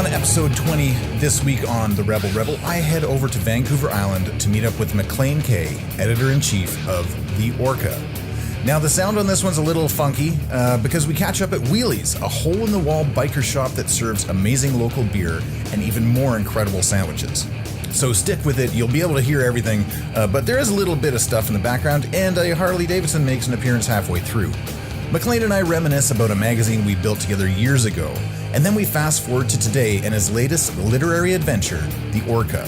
on episode 20 this week on the RebelRebel, I head over to Vancouver Island to meet up with Maclean Kay, editor-in-chief of the Orca. Now, the sound on this one's a little funky because we catch up at Wheelies, a hole-in-the-wall biker shop that serves amazing local beer and even more incredible sandwiches. So stick with it, you'll be able to hear everything, but there is a little bit of stuff in the background, and a Harley-Davidson makes an appearance halfway through. Maclean and I reminisce about a magazine we built together years ago, and then we fast forward to today and his latest literary adventure, the Orca.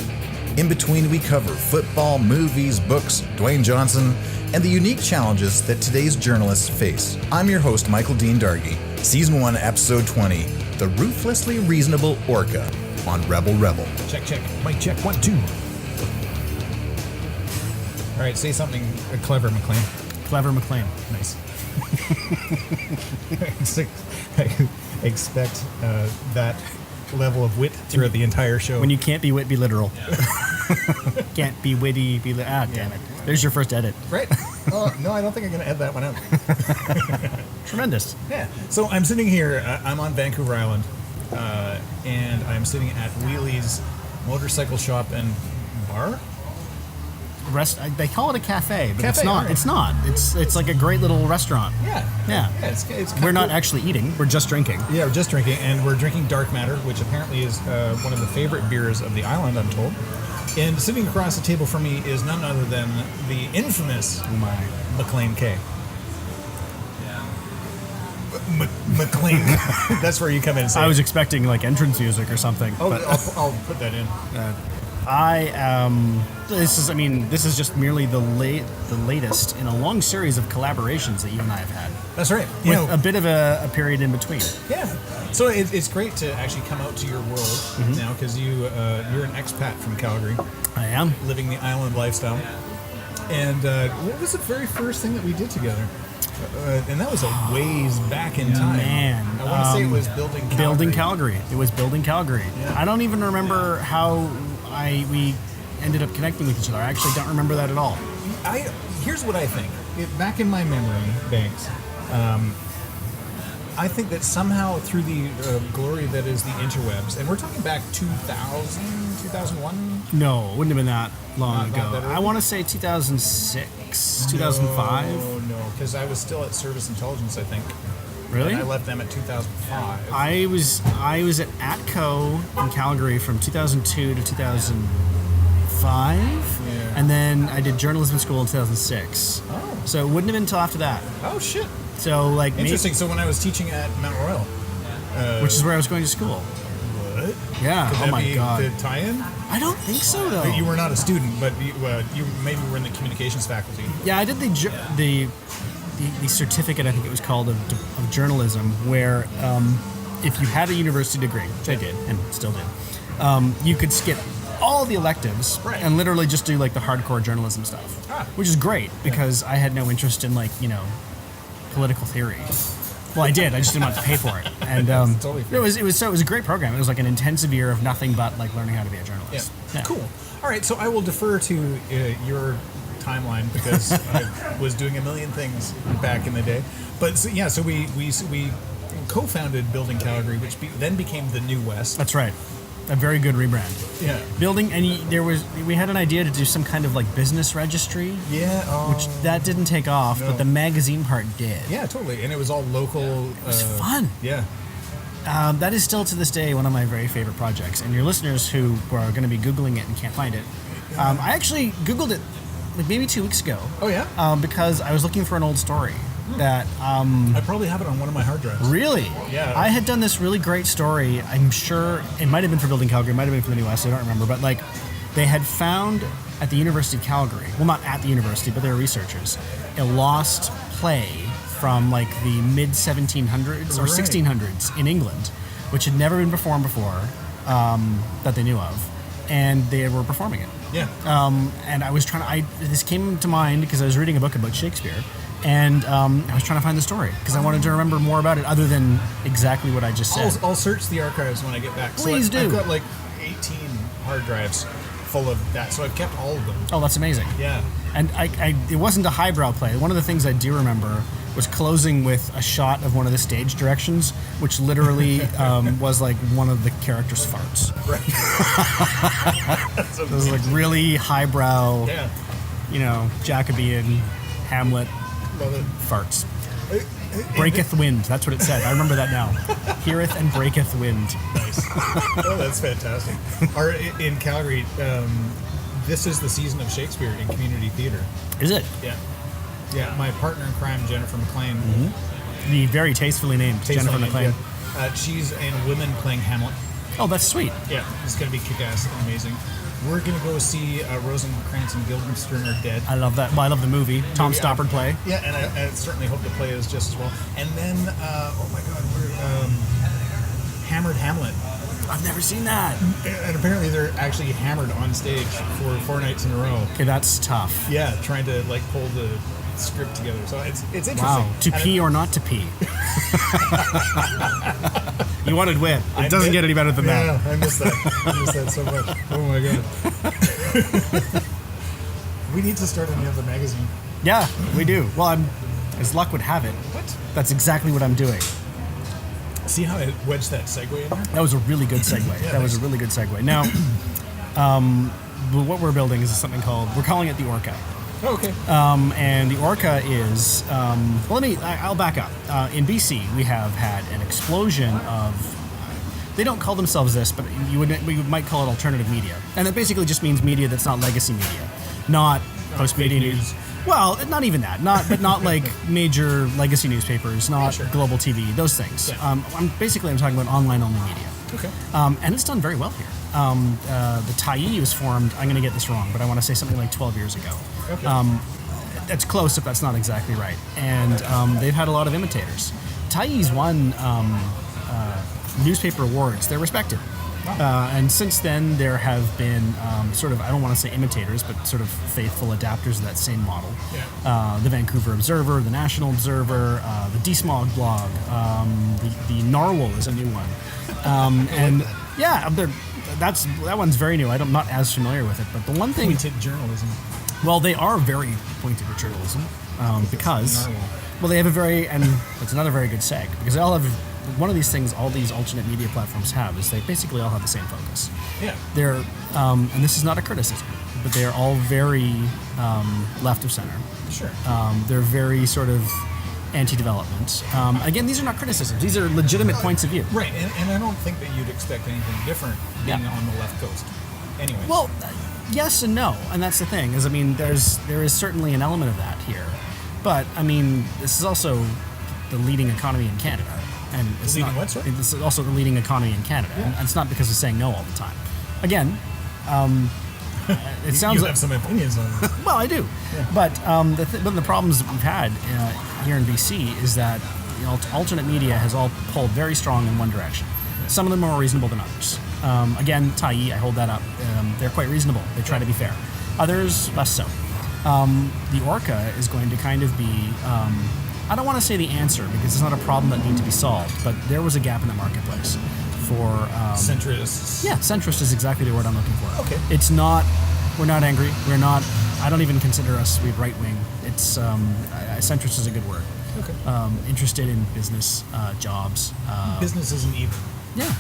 In between, we cover football, movies, books, Dwayne Johnson, and the unique challenges that today's journalists face. I'm your host, Michael Dean Dargy, Season 1, Episode 20, The Ruthlessly Reasonable Orca on RebelRebel. Check, check. Mic check, 1, 2. All right, say something clever, Maclean. Clever Maclean. Nice. I expect that level of wit throughout the entire show. When you can't be wit, be literal. Can't be witty, be damn it. There's your first edit. Right? Oh, no, I don't think I'm going to edit that one out. Tremendous. Yeah. So I'm sitting here, I'm on Vancouver Island, and I'm sitting at Wheelies Motorcycle Shop and Bar? They call it a cafe, but Cafe, it's not. right. It's not. It's like a great little restaurant. Yeah. It's We're not cool. actually eating. We're just drinking. Yeah, we're just drinking, and we're drinking Dark Matter, which apparently is one of the favorite beers of the island, I'm told. And sitting across the table from me is none other than the infamous Maclean Kay. Maclean. That's where you come in and say I was expecting like entrance music or something. Oh, but I'll put that in. This is just merely the latest in a long series of collaborations that you and I have had. That's right. With a bit of a period in between. Yeah. So it's great to actually come out to your world now, because you're an expat from Calgary. I am. Living the island lifestyle. And what was the very first thing that we did together? And that was a ways back in time. Man. I want to say it was Building Calgary. Building Calgary. It was Building Calgary. Yeah. I don't even remember how we ended up connecting with each other. I actually don't remember that at all. Here's what I think. Back in my memory banks, I think that somehow through the glory that is the interwebs, and we're talking back 2000, 2001? No, it wouldn't have been that long Not ago. that early? I want to say 2006, 2005. No, because I was still at Service Intelligence, I think. Really? And I left them at 2005. I was at ATCO in Calgary from 2002 to 2005, and then I did journalism school in 2006. Oh. So it wouldn't have been until after that. Oh, shit. So like Interesting. So when I was teaching at Mount Royal. which is where I was going to school. What? Yeah. Could Oh that my be God. the tie-in? I don't think so though. You were not a student, but you maybe were in the communications faculty. Yeah, I did the certificate, I think it was called, of journalism, where if you had a university degree, which I did and still did, you could skip all the electives and literally just do like the hardcore journalism stuff, which is great because I had no interest in political theory. Well, I did. I just didn't want to pay for it, and totally it was a great program. It was like an intensive year of nothing but like learning how to be a journalist. Yeah. Cool. All right, so I will defer to your timeline because I was doing a million things back in the day. But so we co-founded Building Calgary, which then became the New West. That's right. A very good rebrand. Yeah. Building, and we had an idea to do some kind of like business registry. Yeah. Which that didn't take off, but the magazine part did. Yeah, totally. And it was all local. It was fun. Yeah. That is still to this day one of my very favorite projects. And your listeners who are going to be Googling it and can't find it, I actually Googled it like maybe 2 weeks ago. Oh, yeah? Because I was looking for an old story that... I probably have it on one of my hard drives. Really? Yeah. I had done this really great story. I'm sure it might have been for Building Calgary, it might have been for the New West, I don't remember. But like, they had found at the University of Calgary, well, not at the university, but they were researchers, a lost play from like the mid-1700s or 1600s in England, which had never been performed before, that they knew of. And they were performing it. Yeah. And I was this came to mind because I was reading a book about Shakespeare, and I was trying to find the story because I wanted to remember more about it other than exactly what I just said. I'll search the archives when I get back. Please do. I've got like 18 hard drives full of that. So I've kept all of them. Oh, that's amazing. Yeah. And it wasn't a highbrow play. One of the things I do remember was closing with a shot of one of the stage directions, which literally was like one of the characters' farts. Right. It was like really highbrow, Yeah. Jacobean, Hamlet Love it. farts. Breaketh wind. That's what it said. I remember that now. Heareth and breaketh wind. Nice. Oh, that's fantastic. In Calgary, this is the season of Shakespeare in community theater. Is it? Yeah. Yeah. My partner in crime, Jennifer Maclean. The very tastefully named Jennifer Maclean. Yeah. She's in Women playing Hamlet. Oh, that's sweet. Yeah. It's going to be kick-ass and amazing. We're going to go see Rosencrantz and Guildenstern are Dead. I love that. Well, I love the movie. Tom Stoppard play. Yeah, and I certainly hope the play is just as well. And then, oh my God, we're Hammered Hamlet. I've never seen that. And apparently they're actually hammered on stage for 4 nights in a row. Okay, that's tough. Yeah, trying to like pull the script together. So it's interesting. Wow. To pee or not to pee. You wanted wit. It doesn't get any better than that. Yeah, I miss that. I miss that so much. Oh my God. We need to start another magazine. Yeah, we do. Well, as luck would have it, What? that's exactly what I'm doing. See how I wedged that segue in there? That was a really good segue. Yeah, That was a really good segue. Now, what we're building is something called, we're calling it the Orca. Oh, okay. And the Orca is, I'll back up. In BC, we have had an explosion of, they don't call themselves this, but we might call it alternative media. And that basically just means media that's not legacy media, not post-media news. Well, not even that. Not like major legacy newspapers, not global TV, those things. Yeah. I'm talking about online-only media. Okay. And it's done very well here. The Tyee was formed, I'm going to get this wrong, but I want to say something like 12 years ago. Okay. That's close if that's not exactly right. And they've had a lot of imitators. Tyee's won newspaper awards. They're respected. Wow. And since then, there have been sort of, I don't want to say imitators, but sort of faithful adapters of that same model. Yeah. The Vancouver Observer, the National Observer, the Desmog blog, the Narwhal is a new one. And yeah, that one's very new. I'm not as familiar with it, but the one thing... Pointed journalism. Well, they are very pointed with journalism because... Narwhal. Well, they have and it's another very good seg, because they all have... One of these things all these alternate media platforms have is they basically all have the same focus. Yeah. They're, and this is not a criticism, but they're all very left of center. Sure. They're very sort of anti-development. Again, these are not criticisms. These are legitimate points of view. Right, and I don't think that you'd expect anything different being on the left coast. Anyway. Well, yes and no, and that's the thing. There is certainly an element of that here, but this is also the leading economy in Canada, and it's leading not, what, sorry? This is also the leading economy in Canada, and it's not because of saying no all the time. Again, it sounds you like have some opinions on it. well, I do, but one of the problems that we've had here in BC is that alternate media has all pulled very strong in one direction. Some of them are more reasonable than others. Again, Tyee, I hold that up. They're quite reasonable. They try to be fair. Others, less so. The Orca is going to kind of be, I don't want to say the answer because it's not a problem that needs to be solved, but there was a gap in the marketplace for... Centrists. Yeah, centrist is exactly the word I'm looking for. Okay. It's not, we're not angry. We're not, I don't even consider us right-wing. It's, centrist is a good word. Okay. Interested in business, jobs. Business isn't evil. Yeah,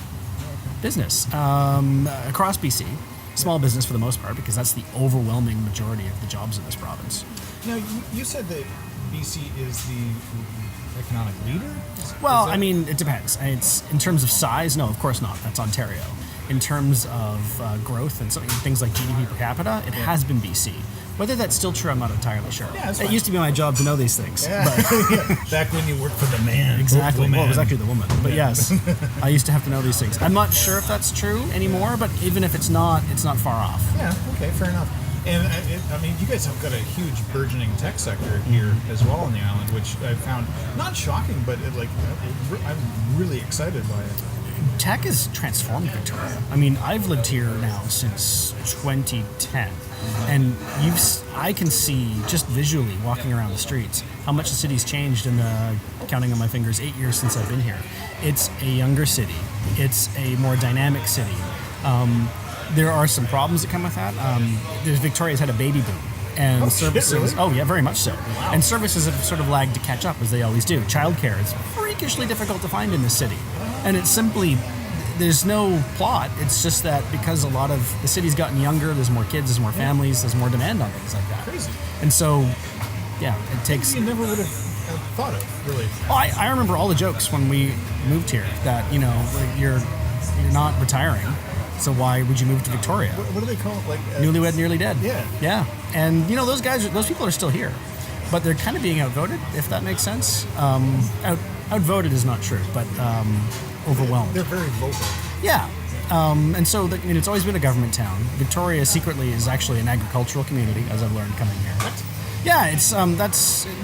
business. Across BC, small business for the most part, because that's the overwhelming majority of the jobs in this province. Now, you said that BC is the economic leader? Well, it depends. It's in terms of size, no, of course not. That's Ontario. In terms of growth and things like GDP per capita, it has been BC. Whether that's still true, I'm not entirely sure. Yeah, it used to be my job to know these things. Yeah. But Back when you worked for the man. exactly. The Well, it was man. actually the woman. But yes, I used to have to know these things. I'm not sure if that's true anymore, but even if it's not far off. Yeah, okay, fair enough. And you guys have got a huge burgeoning tech sector here as well on the island, which I found not shocking, but I'm really excited by it. Tech has transformed Victoria. I've lived here now since 2010, and I can see just visually walking around the streets how much the city's changed in the, counting on my fingers, 8 years since I've been here. It's a younger city. It's a more dynamic city. there are some problems that come with that. Victoria's had a baby boom. And services, really? oh yeah, very much so. Wow. And services have sort of lagged to catch up, as they always do. Childcare is freakishly difficult to find in this city, and it's simply there's no plot. It's just that because a lot of the city's gotten younger, there's more kids, there's more families, there's more demand on things like that. Crazy. And so, yeah, it takes. You never would have thought of, really. Oh, I remember all the jokes when we moved here that like, you're not retiring. So why would you move to Victoria? What do they call it? Like newlywed, nearly dead. Yeah. Yeah. And those people are still here, but they're kind of being outvoted, if that makes sense. Outvoted is not true, but overwhelmed. They're very vocal. Yeah. And so it's always been a government town. Victoria secretly is actually an agricultural community, as I've learned coming here. What? Yeah. It's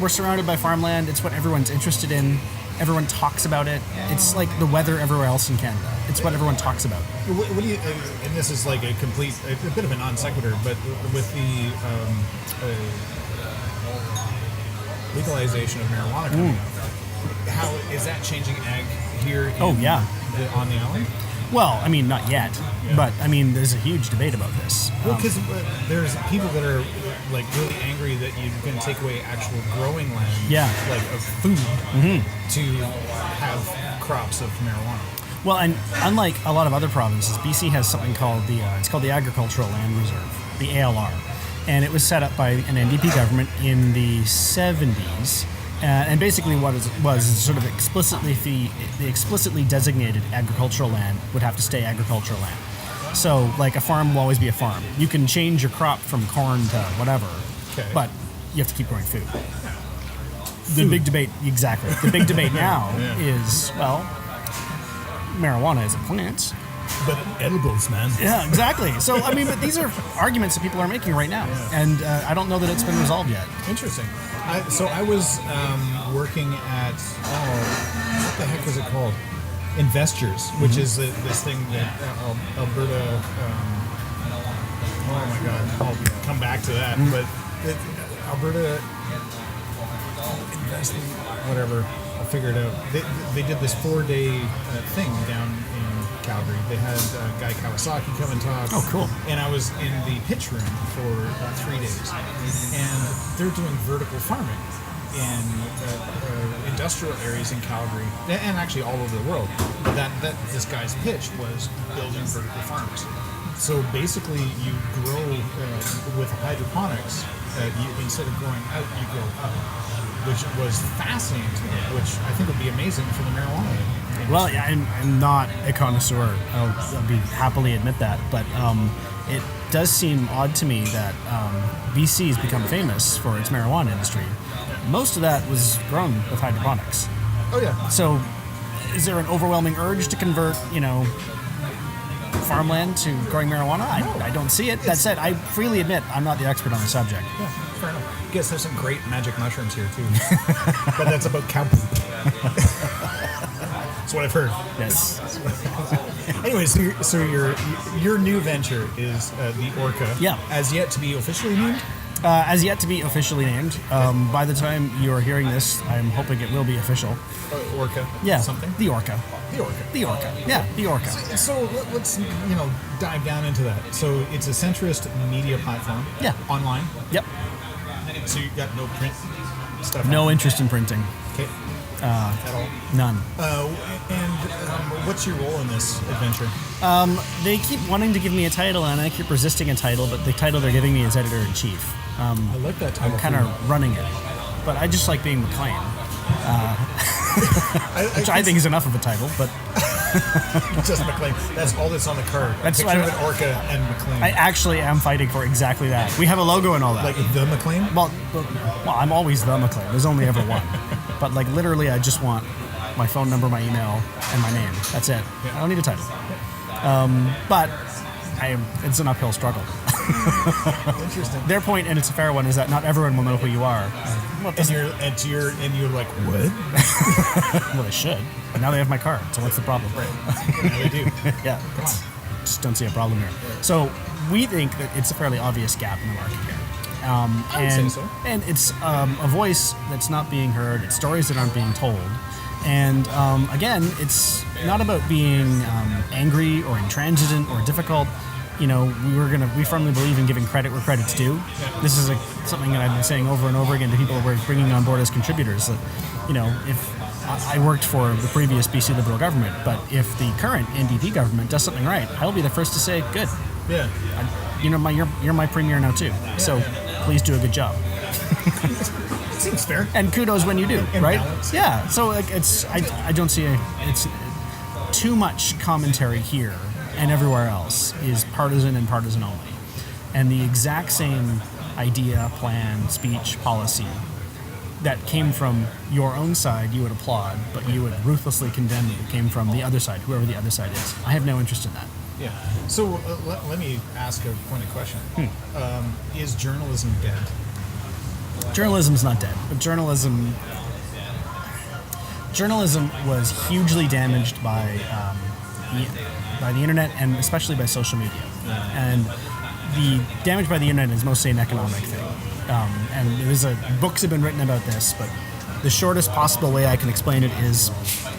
we're surrounded by farmland. It's what everyone's interested in. Everyone talks about it. It's like the weather everywhere else in Canada. It's what everyone talks about. What do you? And this is like a bit of a non sequitur, but with the legalization of marijuana coming up, how is that changing ag here? On the island? Well, I mean, not yet, but I mean, there's a huge debate about this. Well, because there's people that are like really angry that you're going to take away actual growing land, like of food, to have crops of marijuana. Well, and unlike a lot of other provinces, BC has something called the Agricultural Land Reserve, the ALR, and it was set up by an NDP government in the 70s. And basically what it was sort of explicitly the explicitly designated agricultural land would have to stay agricultural land. So, like, a farm will always be a farm. You can change your crop from corn to whatever, but you have to keep growing food. The big debate now is, well, marijuana is a plant. But edibles, man. Yeah, exactly. So, I mean, but these are arguments that people are making right now. And I don't know that it's been resolved yet. Interesting. So I was working at, what the heck was it called? Investors, which is this thing that Alberta, oh my God, I'll come back to that. But Alberta Investment, whatever, I'll figure it out. They did this 4-day thing down in Calgary. They had Guy Kawasaki come and talk. Oh, cool. And I was in the pitch room for 3 days. And they're doing vertical farming in industrial areas in Calgary, and actually all over the world. That this guy's pitch was building vertical farms. So basically, you grow with hydroponics. Instead of growing out, you grow up, which was fascinating to me, which I think would be amazing for the marijuana industry. Well, yeah, I'm not a connoisseur. I'll be happily admit that, but it does seem odd to me that BC has become famous for its marijuana industry. Most of that was grown with hydroponics. Oh yeah. So, is there an overwhelming urge to convert, farmland to growing marijuana? I don't see it. That said, I freely admit I'm not the expert on the subject. Yeah, fair enough. You guys have some great magic mushrooms here too, but that's about cow poop. That's what I've heard. Yes. Anyway, so your new venture is the Orca. Yeah. As yet to be officially named. As yet to be officially named. By the time you are hearing this, I'm hoping it will be official. Orca. Yeah. Something. The Orca. The Orca. The Orca. Yeah, the Orca. So let's dive down into that. So it's a centrist media platform. Yeah. Online. Yep. So you got no print stuff. No interest in printing. Okay. At all. None. What's your role in this adventure? They keep wanting to give me a title, and I keep resisting a title. But the title they're giving me is editor-in-chief. I like that title. I'm kind of running it, but I just like being Maclean. Which I think is enough of a title, but just Maclean. That's all that's on the card. That's picture of an Orca and Maclean. I actually am fighting for exactly that. We have a logo and all that. Like the Maclean? Well, I'm always the Maclean. There's only ever one. But like literally, I just want my phone number, my email, and my name. That's it. I don't need a title. But it's an uphill struggle. Interesting. Their point, and it's a fair one, is that not everyone will know who you are. And you're like, what? Well, they should. But now they have my card, so what's the problem? Right. Now they do. Yeah. Come on. Just don't see a problem here. So we think that it's a fairly obvious gap in the market here. I would say so. And it's a voice that's not being heard. It's stories that aren't being told. And again, it's not about being angry or intransigent or difficult. we firmly believe in giving credit where credit's due. This is something that I've been saying over and over again to people we're bringing on board as contributors. That, if I worked for the previous BC Liberal government, but if the current NDP government does something right, I'll be the first to say, good. Yeah. You're my premier now too. So please do a good job. Seems fair. And kudos when you do, And right? balance. Yeah. So I don't see it's too much commentary here and everywhere else is partisan and partisan only. And the exact same idea, plan, speech, policy that came from your own side, you would applaud, but you would ruthlessly condemn if it came from the other side, whoever the other side is. I have no interest in that. Yeah. So let me ask a pointed question. Is journalism dead? Journalism's not dead, but journalism was hugely damaged by the internet and especially by social media. And the damage by the internet is mostly an economic thing. And books have been written about this, but the shortest possible way I can explain it is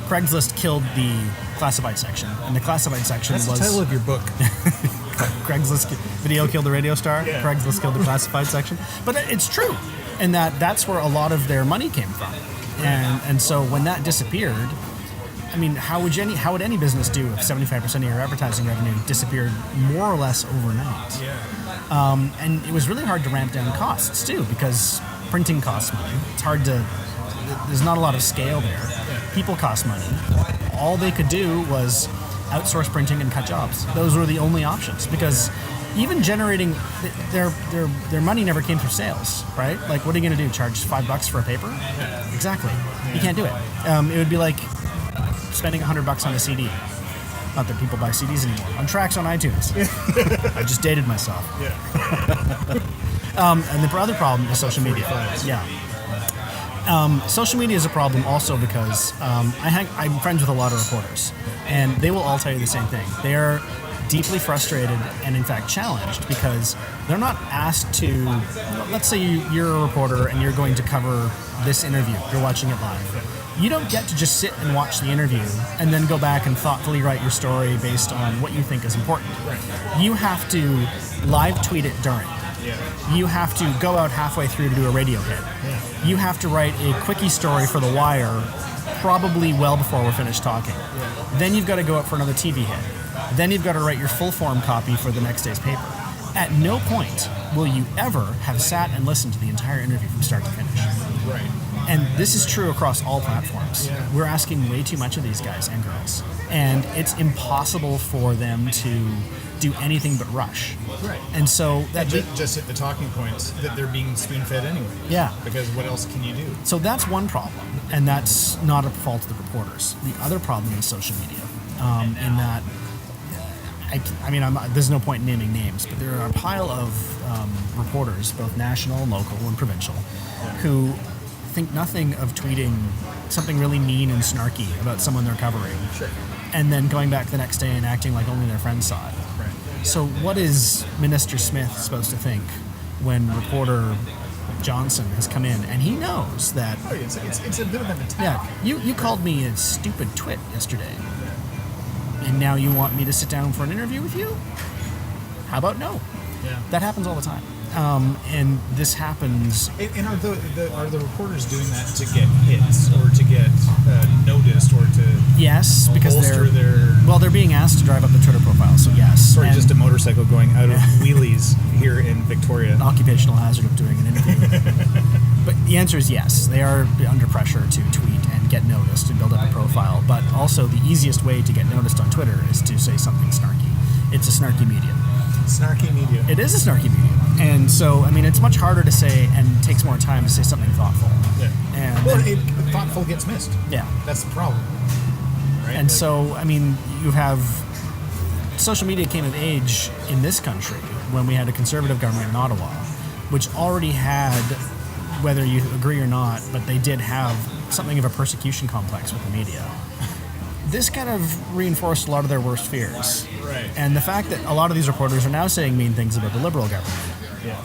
Craigslist killed the classified section, and the classified section That's was the title of your book. Craigslist video killed the radio star. Yeah. Craigslist killed the classified section. But it's true, and that's where a lot of their money came from. And so when that disappeared, I mean, how would any business do if 75% of your advertising revenue disappeared more or less overnight? Yeah. And it was really hard to ramp down costs too, because printing costs money. It's hard to. There's not a lot of scale there. People cost money. All they could do was outsource printing and cut jobs. Those were the only options, because even generating their money never came through sales, right? Like, what are you going to do? Charge $5 for a paper? Yeah. Exactly. You can't do it. It would be like spending $100 on a CD. Not that people buy CDs anymore. On tracks on iTunes. I just dated myself. Yeah. And the other problem is social media. Yeah. Social media is a problem also because I'm friends with a lot of reporters, and they will all tell you the same thing. They are deeply frustrated and in fact challenged because they're not asked to, let's say you're a reporter and you're going to cover this interview, you're watching it live. You don't get to just sit and watch the interview and then go back and thoughtfully write your story based on what you think is important. You have to live tweet it during. You have to go out halfway through to do a radio hit. You have to write a quickie story for The Wire, probably well before we're finished talking. Then you've got to go out for another TV hit. Then you've got to write your full form copy for the next day's paper. At no point will you ever have sat and listened to the entire interview from start to finish. Right. And this is true across all platforms. Yeah. We're asking way too much of these guys and girls. And it's impossible for them to do anything but rush. Right. And so that just hit the talking points that they're being spoon-fed anyway. Yeah. Because what else can you do? So that's one problem, and that's not a fault of the reporters. The other problem is social media, in that, there's no point in naming names, but there are a pile of reporters, both national, local, and provincial, who think nothing of tweeting something really mean and snarky about someone they're covering, and then going back the next day and acting like only their friends saw it. Right. So what is Minister Smith supposed to think when reporter Johnson has come in and he knows that... Oh, it's a bit of an attack. Yeah, you called me a stupid twit yesterday, and now you want me to sit down for an interview with you? How about no? Yeah. That happens all the time. And this happens... And are the reporters doing that to get hits or to get noticed or to Yes, because bolster they're being asked to drive up the Twitter profile, so yes. Sorry, And just a motorcycle going out of wheelies here in Victoria. an occupational hazard of doing an interview. But the answer is yes. They are under pressure to tweet and get noticed and build up a profile. But also the easiest way to get noticed on Twitter is to say something snarky. It's a snarky medium. Snarky media. It is a snarky medium. And so, it's much harder to say and takes more time to say something thoughtful. Yeah. And Well, then- thoughtful gets missed. yeah. That's the problem. Right? And so, you have social media came of age in this country when we had a conservative government in Ottawa, which already had, whether you agree or not, but they did have something of a persecution complex with the media. This kind of reinforced a lot of their worst fears. Right. And the fact that a lot of these reporters are now saying mean things about the Liberal government Yeah.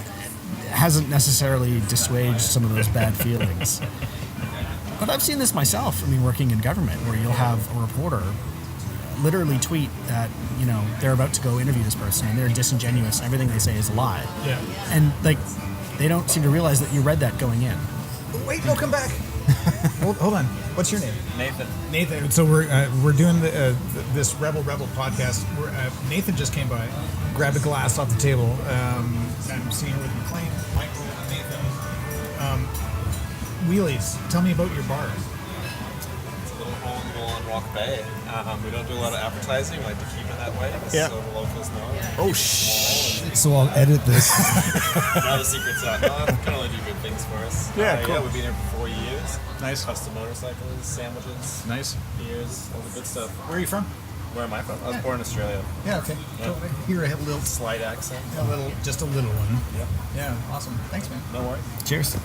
hasn't necessarily dissuaded some of those bad feelings. But I've seen this myself, working in government, where you'll have a reporter literally tweet that, they're about to go interview this person and they're disingenuous and everything they say is a lie. Yeah. And like, they don't seem to realize that you read that going in. Wait, no, come back. Hold on. What's your name? Nathan. So we're doing this RebelRebel podcast. Nathan just came by, grabbed a glass off the table. I'm sitting here with McLean, Michael, and Nathan. Wheelies, tell me about your bar. It's a little hole on Rock Bay. We don't do a lot of advertising. We like to keep it that way. Yeah. So the locals know. Oh, shh. So I'll edit this. Now the secret's out. No, I can only do good things for us. Yeah, cool. Yeah, we've been here for 4 years. Nice. Custom motorcycles, sandwiches, Nice. beers, all the good stuff. Where are you from? Where am I from? I was born in Australia. Yeah, okay. Yeah. So here I have a little, Slight accent. just a little one. Yep. Yeah, awesome. Thanks, man. No worries. Cheers.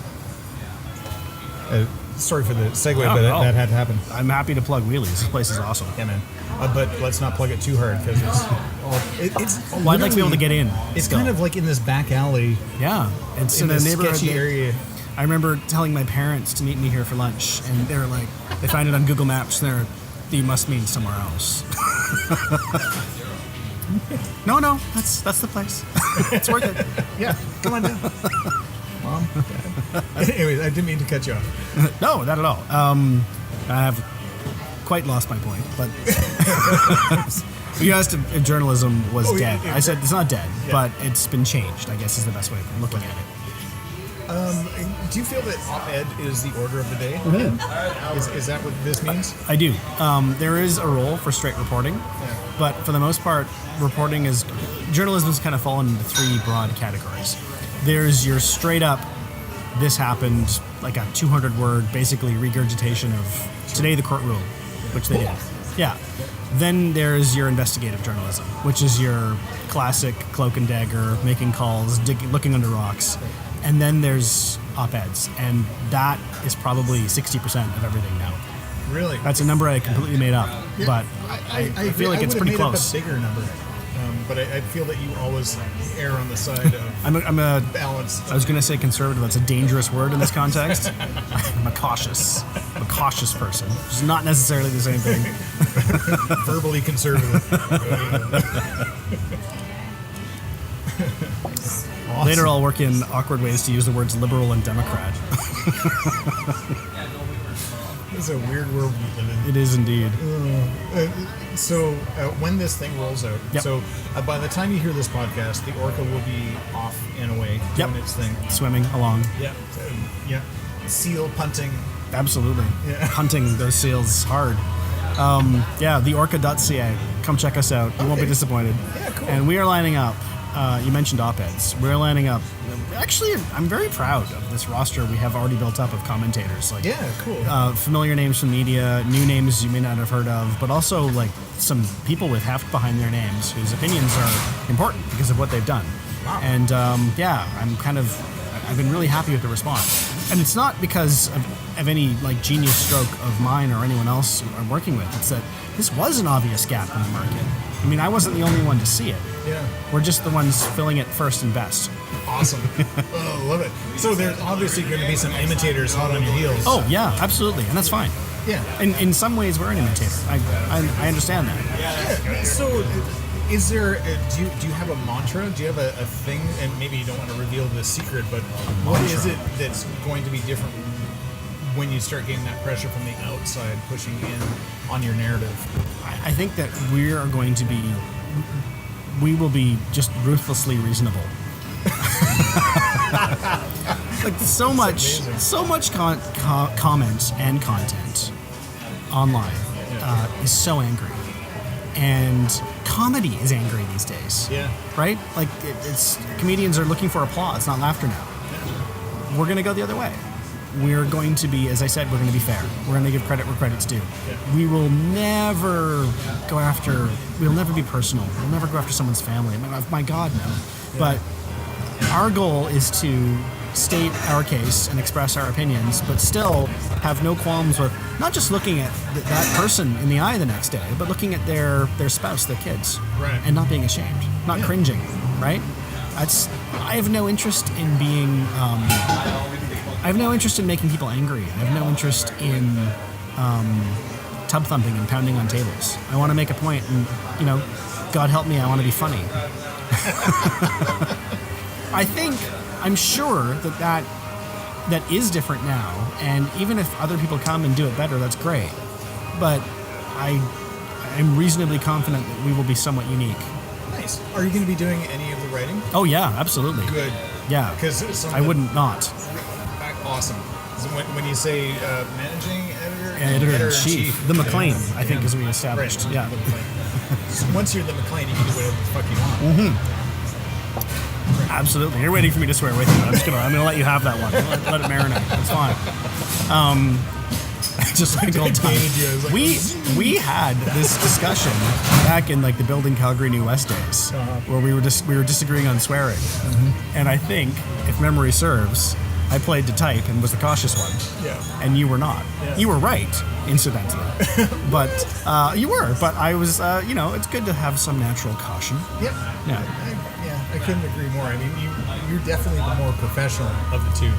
Sorry for the segue, No, but no. that had to happen. I'm happy to plug Wheelies. This place is awesome. Yeah, man. But let's not plug it too hard because it's. Well, I'd like to be able to get in. It's still. kind of like in this back alley Yeah, it's in in a this neighborhood. sketchy area. I remember telling my parents to meet me here for lunch, and they were like, they find it on Google Maps, and you must mean somewhere else. No, that's the place. It's worth it. Yeah, come on down. Mom, Dad. Anyways, I didn't mean to cut you off. No, not at all. I have quite lost my point, but you asked if journalism was dead. Yeah. I said it's not dead, but it's been changed, I guess is the best way of looking at it. Do you feel that op-ed is the order of the day? Is that what this means? I do. There is a role for straight reporting, but for the most part, journalism has kind of fallen into three broad categories. There's your straight up, this happened, like a 200-word, basically regurgitation of today the court ruled, which they did. Yeah. Then there's your investigative journalism, which is your classic cloak and dagger, making calls, looking under rocks. And then there's op-eds, and that is probably 60% of everything now. Really? That's a number I completely made up, but I feel like it's pretty made close. Up a bigger number, but I feel that you always err on the side of I'm a balance. I was going to say conservative. That's a dangerous word in this context. I'm a cautious person. It's not necessarily the same thing. Verbally conservative. Awesome. Later, I'll work in awkward ways to use the words liberal and Democrat. It's a weird world we live in. It is indeed. So when this thing rolls out, Yep. so by the time you hear this podcast, the Orca will be off and away doing its thing. Swimming along. Yeah, yeah. Seal punting. Absolutely. Yeah. Hunting those seals hard. The orca.ca. Come check us out. You won't be Okay. disappointed. Yeah, cool. And we are lining up. You mentioned op-eds. We're lining up. Actually, I'm very proud of this roster we have already built up of commentators. Like, Yeah, cool. familiar names from media, new names you may not have heard of, but also like some people with heft behind their names whose opinions are important because of what they've done. Wow. And I've been really happy with the response. And it's not because of any like genius stroke of mine or anyone else I'm working with. It's that this was an obvious gap in the market. I mean, I wasn't the only one to see it. Yeah. We're just the ones filling it first and best. Awesome. Oh, love it. So there's obviously going to be some imitators hot on your heels. Oh, yeah, absolutely. And that's fine. yeah. In some ways, we're an imitator. I understand that. Yeah. So, is there? Do you have a mantra? Do you have a thing? And maybe you don't want to reveal the secret, but what is it that's going to be different when you start getting that pressure from the outside pushing in on your narrative? I think that we will be just ruthlessly reasonable. Like so much comment and content online is so angry, and comedy is angry these days. Yeah. Right? Like it's comedians are looking for applause, not laughter now. We're gonna go the other way. We're going to be, as I said, we're going to be fair. We're going to give credit where credit's due. Yeah. We will never go after. We'll never be personal. We'll never go after someone's family. My God, no. Yeah. But our goal is to state our case and express our opinions, but still have no qualms with not just looking at that person in the eye the next day, but looking at their spouse, their kids, Right. and not being ashamed, not cringing, right? I have no interest in being. I have no interest in making people angry. I have no interest in tub thumping and pounding on tables. I want to make a point, and God help me, I want to be funny. I'm sure that is different now, and even if other people come and do it better, that's great. But I'm reasonably confident that we will be somewhat unique. Nice. Are you going to be doing any of the writing? Oh yeah, absolutely. Good. Yeah, because I wouldn't not. Awesome. So when you say managing editor-in-chief, the Maclean, I think, is what we established. Right. Yeah. So once you're the Maclean, you can do whatever the fuck you want. Absolutely. You're waiting for me to swear with you. I'm gonna let you have that one. Let it marinate. It's fine. Just like old times. We had this discussion back in like the Building Calgary New West days, where we were disagreeing on swearing, and I think, if memory serves, I played to type and was the cautious one. Yeah. And you were not. Yeah. You were right, incidentally. But you were. But I was, it's good to have some natural caution. Yep. Yeah. I couldn't agree more. I mean, you're definitely the more professional of the two.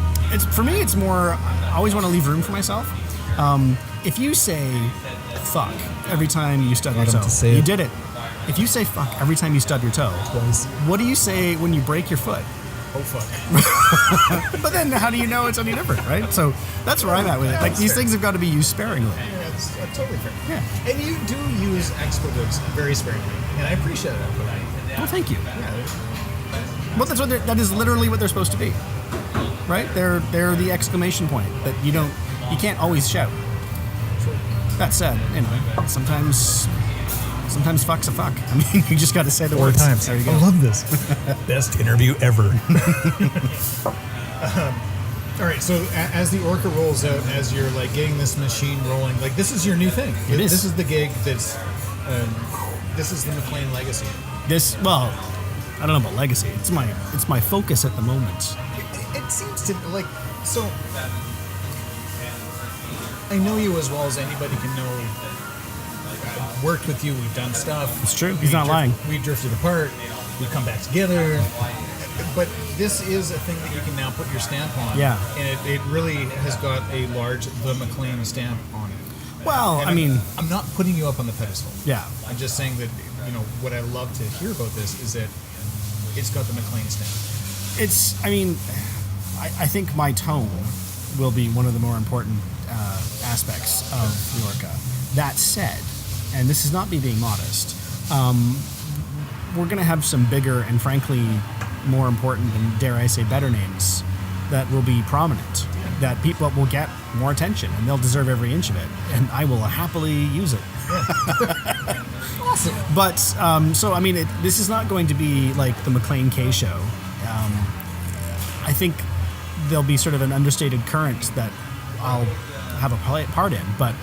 For me, it's more, I always want to leave room for myself. If you say fuck every time you stub your toe, you did it. If you say fuck every time you stub your toe, twice. What do you say when you break your foot? Oh, fuck. But then how do you know it's any different, right? So that's where I'm at with it. Like, these things have got to be used sparingly. Yeah, that's totally fair. Yeah. And you do use expletives very sparingly, and I appreciate that. Well, thank you. Yeah. Well, that is literally what they're supposed to be, right? They're the exclamation point that you can't always shout. That said, sometimes fuck's a fuck. I mean, you just got to say the 4 words. times. There you go. I love this. Best interview ever. All right, so as the Orca rolls out, as you're like getting this machine rolling, like this is your new thing. It is. This is the gig that's. This is the Maclean legacy. Well, I don't know about legacy. It's my focus at the moment. It seems to like so. I know you as well as anybody can know. I've worked with you. We've done stuff. It's true. He's not lying. We drifted apart. We come back together. But this is a thing that you can now put your stamp on. Yeah. And it really has got a large The Maclean stamp on it. Well, And I mean, I'm not putting you up on the pedestal. yeah. I'm just saying that, what I love to hear about this is that it's got the Maclean stamp. I think my tone will be one of the more important aspects of the Orca. That said, and this is not me being modest, we're going to have some bigger and frankly more important and, dare I say, better names that will be prominent, that people will get more attention, and they'll deserve every inch of it, and I will happily use it. Awesome. But, this is not going to be like the Maclean Kay show. I think there'll be sort of an understated current that I'll have a part in, but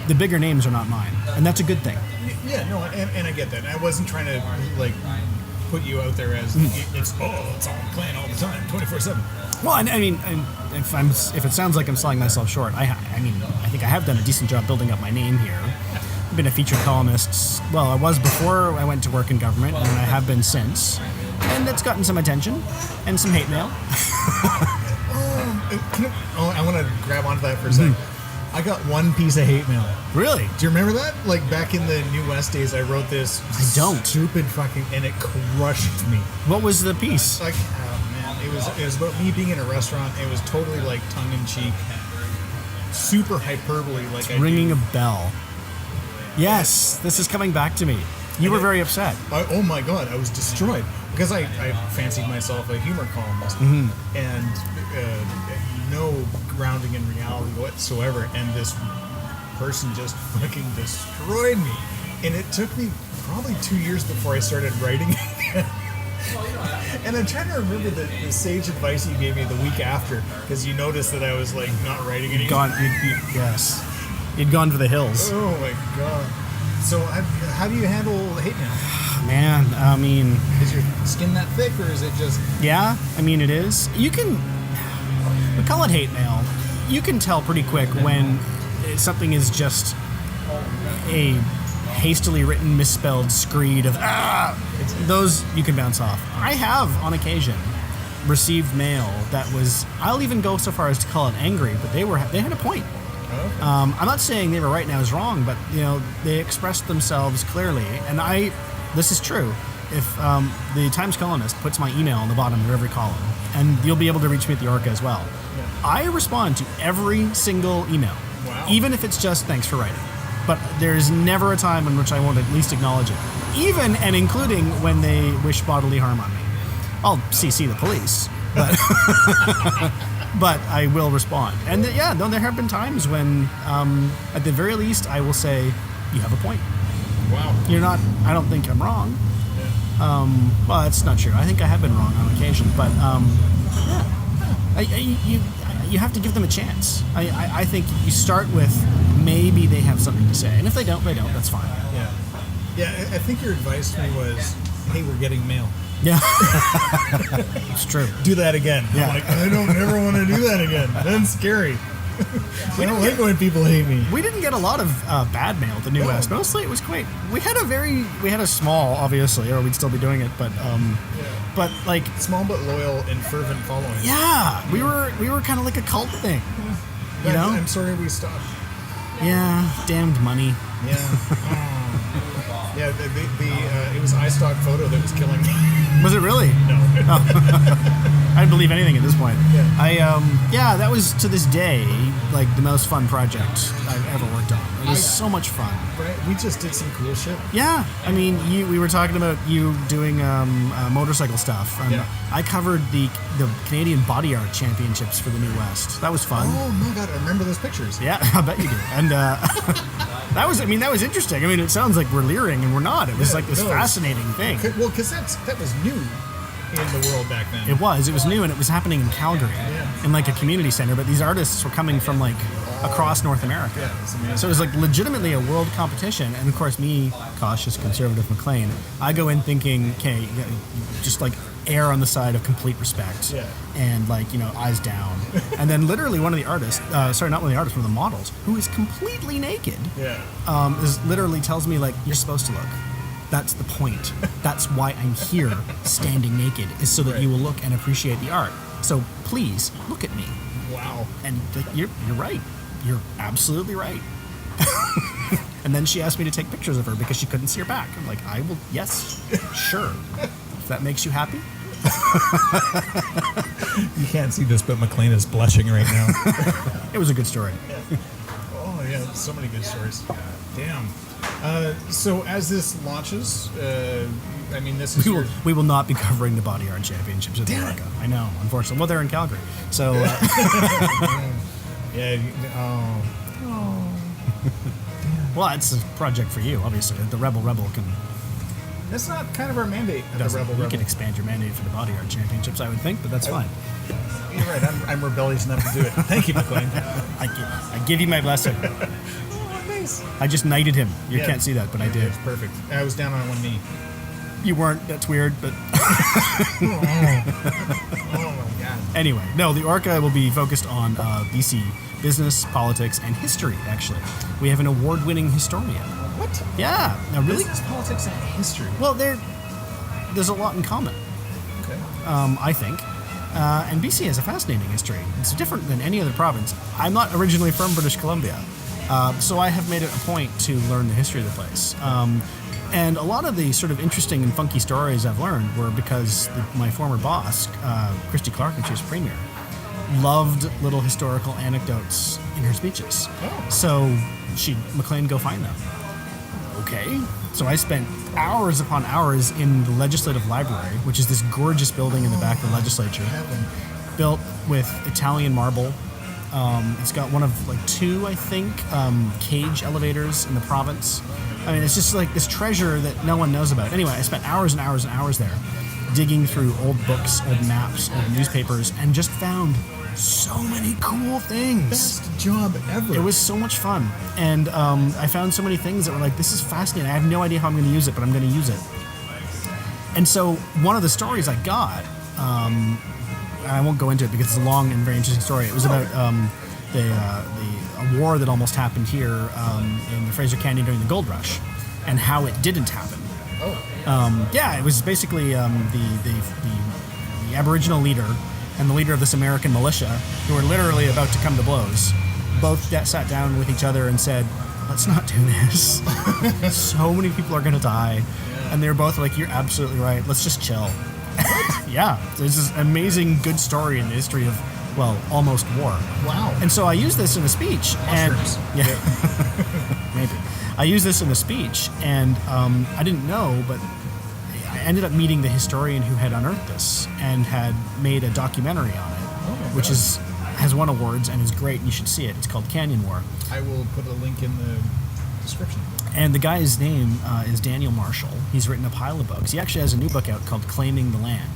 the bigger names are not mine, and that's a good thing. Yeah, no, and I get that. I wasn't trying to, put you out there as it's all Maclean all the time, 24/7. Well, I mean, if it sounds like I'm selling myself short, I think I have done a decent job building up my name here. I've been a featured columnist. Well, I was before I went to work in government, and I have been since. And it's gotten some attention and some hate mail. I want to grab onto that for a second. I got one piece of hate mail. Really? Do you remember that? Like back in the New West days, I wrote this stupid fucking, and it crushed me. What was the piece? Like, man, it was about me being in a restaurant. It was totally like tongue in cheek, super hyperbole. Like Ringing a bell. Yes, this is coming back to me. You were very upset. Oh my god, I was destroyed because I fancied myself a humor columnist and no grounding in reality whatsoever, and this person just fucking destroyed me. And it took me probably 2 years before I started writing again. And I'm trying to remember the sage advice you gave me the week after, because you noticed that I was like not writing anymore. Yes. You'd gone for the hills. Oh my god. So how do you handle hate mail? Man, I mean... Is your skin that thick, or is it just... Yeah, I mean, it is. You can... We call it hate mail. You can tell pretty quick when something is just a hastily written, misspelled screed of those you can bounce off. I have, on occasion, received mail that was... I'll even go so far as to call it angry, but they had a point. I'm not saying they were right and I was wrong, but they expressed themselves clearly, and this is true. If the Times columnist puts my email on the bottom of every column, and you'll be able to reach me at the Orca as well, I respond to every single email, even if it's just thanks for writing. But there's never a time in which I won't at least acknowledge it, even and including when they wish bodily harm on me. I'll CC the police, but but I will respond. And there have been times when, at the very least, I will say, you have a point. Wow. I don't think I'm wrong. Well, that's not true. I think I have been wrong on occasion, but you have to give them a chance. I think you start with maybe they have something to say, and if they don't, they don't. That's fine. Yeah. I think your advice to me was, hey, we're getting mail. Yeah, it's true. Do that again. Yeah. I'm like, I don't ever want to do that again. That's scary. I don't like when people hate me. We didn't get a lot of bad mail at the New West. Mostly it was quite. We had a small, obviously, or we'd still be doing it, but like small but loyal and fervent following. Yeah, we were kind of like a cult thing. You know? I'm sorry we stopped. Yeah, damned money. Yeah. Yeah, it was iStock Photo that was killing me. Was it really? No. I didn't believe anything at this point. Yeah. That was to this day like the most fun project I've ever worked on. It was so much fun. Right? We just did some cool shit. Yeah, I mean, we were talking about you doing motorcycle stuff. I covered the Canadian Body Art Championships for the New West. That was fun. Oh my god, I remember those pictures. Yeah, I bet you do. And that was interesting. I mean, it sounds like we're leering, and we're not. It was like this fascinating thing. Well, because that was new in the world back then. It was new, and it was happening in Calgary, in like a community center. But these artists were coming from like across North America. Yeah, so it was like legitimately a world competition. And of course, me, cautious conservative Maclean, I go in thinking, okay, just like err on the side of complete respect, and like eyes down. And then literally one of the artists, not one of the artists, one of the models, who is completely naked, is literally tells me like, you're supposed to look. That's the point. That's why I'm here, standing naked, is so that you will look and appreciate the art. So please look at me. Wow. And you're right. You're absolutely right. And then she asked me to take pictures of her because she couldn't see her back. I'm like, I will. Yes, sure. If that makes you happy. You can't see this, but Maclean is blushing right now. It was a good story. Oh yeah, so many good stories. Damn. So as this launches, I mean, this is we will not be covering the Body Art Championships in America. I know, unfortunately. Well, they're in Calgary, so. Well, it's a project for you, obviously. The RebelRebel can. That's not kind of our mandate at the RebelRebel. You can expand your mandate for the Body Art Championships, I would think, but that's fine. You're right. I'm rebellious enough to do it. Thank you, Maclean. I give you my blessing. Oh, nice. I just knighted him. You can't see that, but I did. It's perfect. I was down on one knee. You weren't. That's weird, but. Oh my god. Anyway, no, the Orca will be focused on BC business, politics, and history, actually. We have an award-winning historian. What? Yeah. Now, really? Business, politics, and history. Well, there's a lot in common. Okay. I think. And BC has a fascinating history. It's different than any other province. I'm not originally from British Columbia, so I have made it a point to learn the history of the place. And a lot of the sort of interesting and funky stories I've learned were because my former boss, Christy Clark, when she was premier, loved little historical anecdotes in her speeches. Oh. So Maclean, go find them. Okay. So I spent hours upon hours in the Legislative Library, which is this gorgeous building in the back of the legislature, built with Italian marble. It's got one of like two, I think, cage elevators in the province. I mean, it's just like this treasure that no one knows about. Anyway, I spent hours and hours and hours there, digging through old books, old maps, old newspapers, and just found so many cool things. Best job ever. It was so much fun. And I found so many things that were like, this is fascinating. I have no idea how I'm going to use it, but I'm going to use it. And so one of the stories I got, and I won't go into it because it's a long and very interesting story. It was about a war that almost happened here in the Fraser Canyon during the Gold Rush, and how it didn't happen. It was basically the Aboriginal leader and the leader of this American militia, who were literally about to come to blows, both sat down with each other and said, let's not do this. So many people are going to die. Yeah. And they were both like, you're absolutely right. Let's just chill. Yeah. There's this amazing good story in the history of, well, almost war. Wow. And so I use this in a speech. Mushrooms. And, yeah. Maybe. I used this in a speech, and I didn't know, but I ended up meeting the historian who had unearthed this and had made a documentary on it, which has won awards and is great, and you should see it. It's called Canyon War. I will put a link in the description. And the guy's name is Daniel Marshall. He's written a pile of books. He actually has a new book out called Claiming the Land,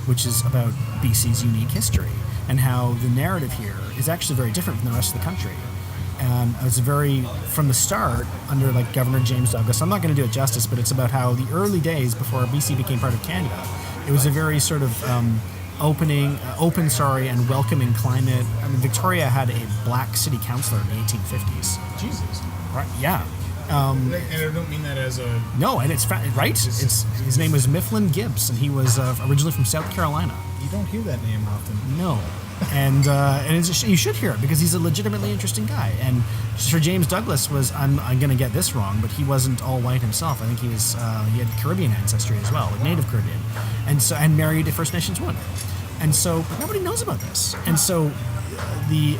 which is about BC's unique history and how the narrative here is actually very different from the rest of the country. And it's from the start, under like Governor James Douglas, I'm not going to do it justice, but it's about how the early days before BC became part of Canada, it was a very sort of open, and welcoming climate. I mean, Victoria had a black city councillor in the 1850s. Jesus. Right? Yeah. And I don't mean that as a... No, and it's right. His name was Mifflin Gibbs, and he was originally from South Carolina. You don't hear that name often. No. And you should hear it because he's a legitimately interesting guy. And Sir James Douglas was, I'm going to get this wrong, but he wasn't all white himself. I think he was he had Caribbean ancestry as well, like Native Caribbean, and married a First Nations woman. And so, but nobody knows about this. And so, the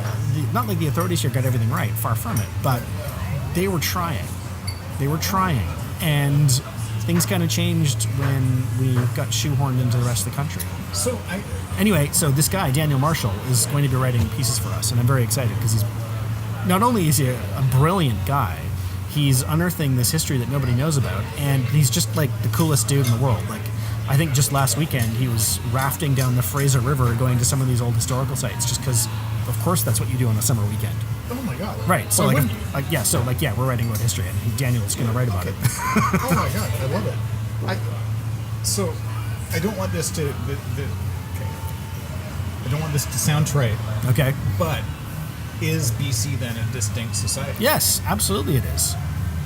not like the authorities here got everything right, far from it, but they were trying. And things kind of changed when we got shoehorned into the rest of the country. Anyway, so this guy, Daniel Marshall, is going to be writing pieces for us, and I'm very excited because he's not only is he a brilliant guy, he's unearthing this history that nobody knows about, and he's just like the coolest dude in the world. Like, I think just last weekend he was rafting down the Fraser River going to some of these old historical sites just because, of course, that's what you do on a summer weekend. Oh my God. Right. So we're writing about history, and Daniel's going to write about it. Oh my God, I love it. I don't want this to... I don't want this to sound trite. Okay. But is BC then a distinct society? Yes, absolutely it is.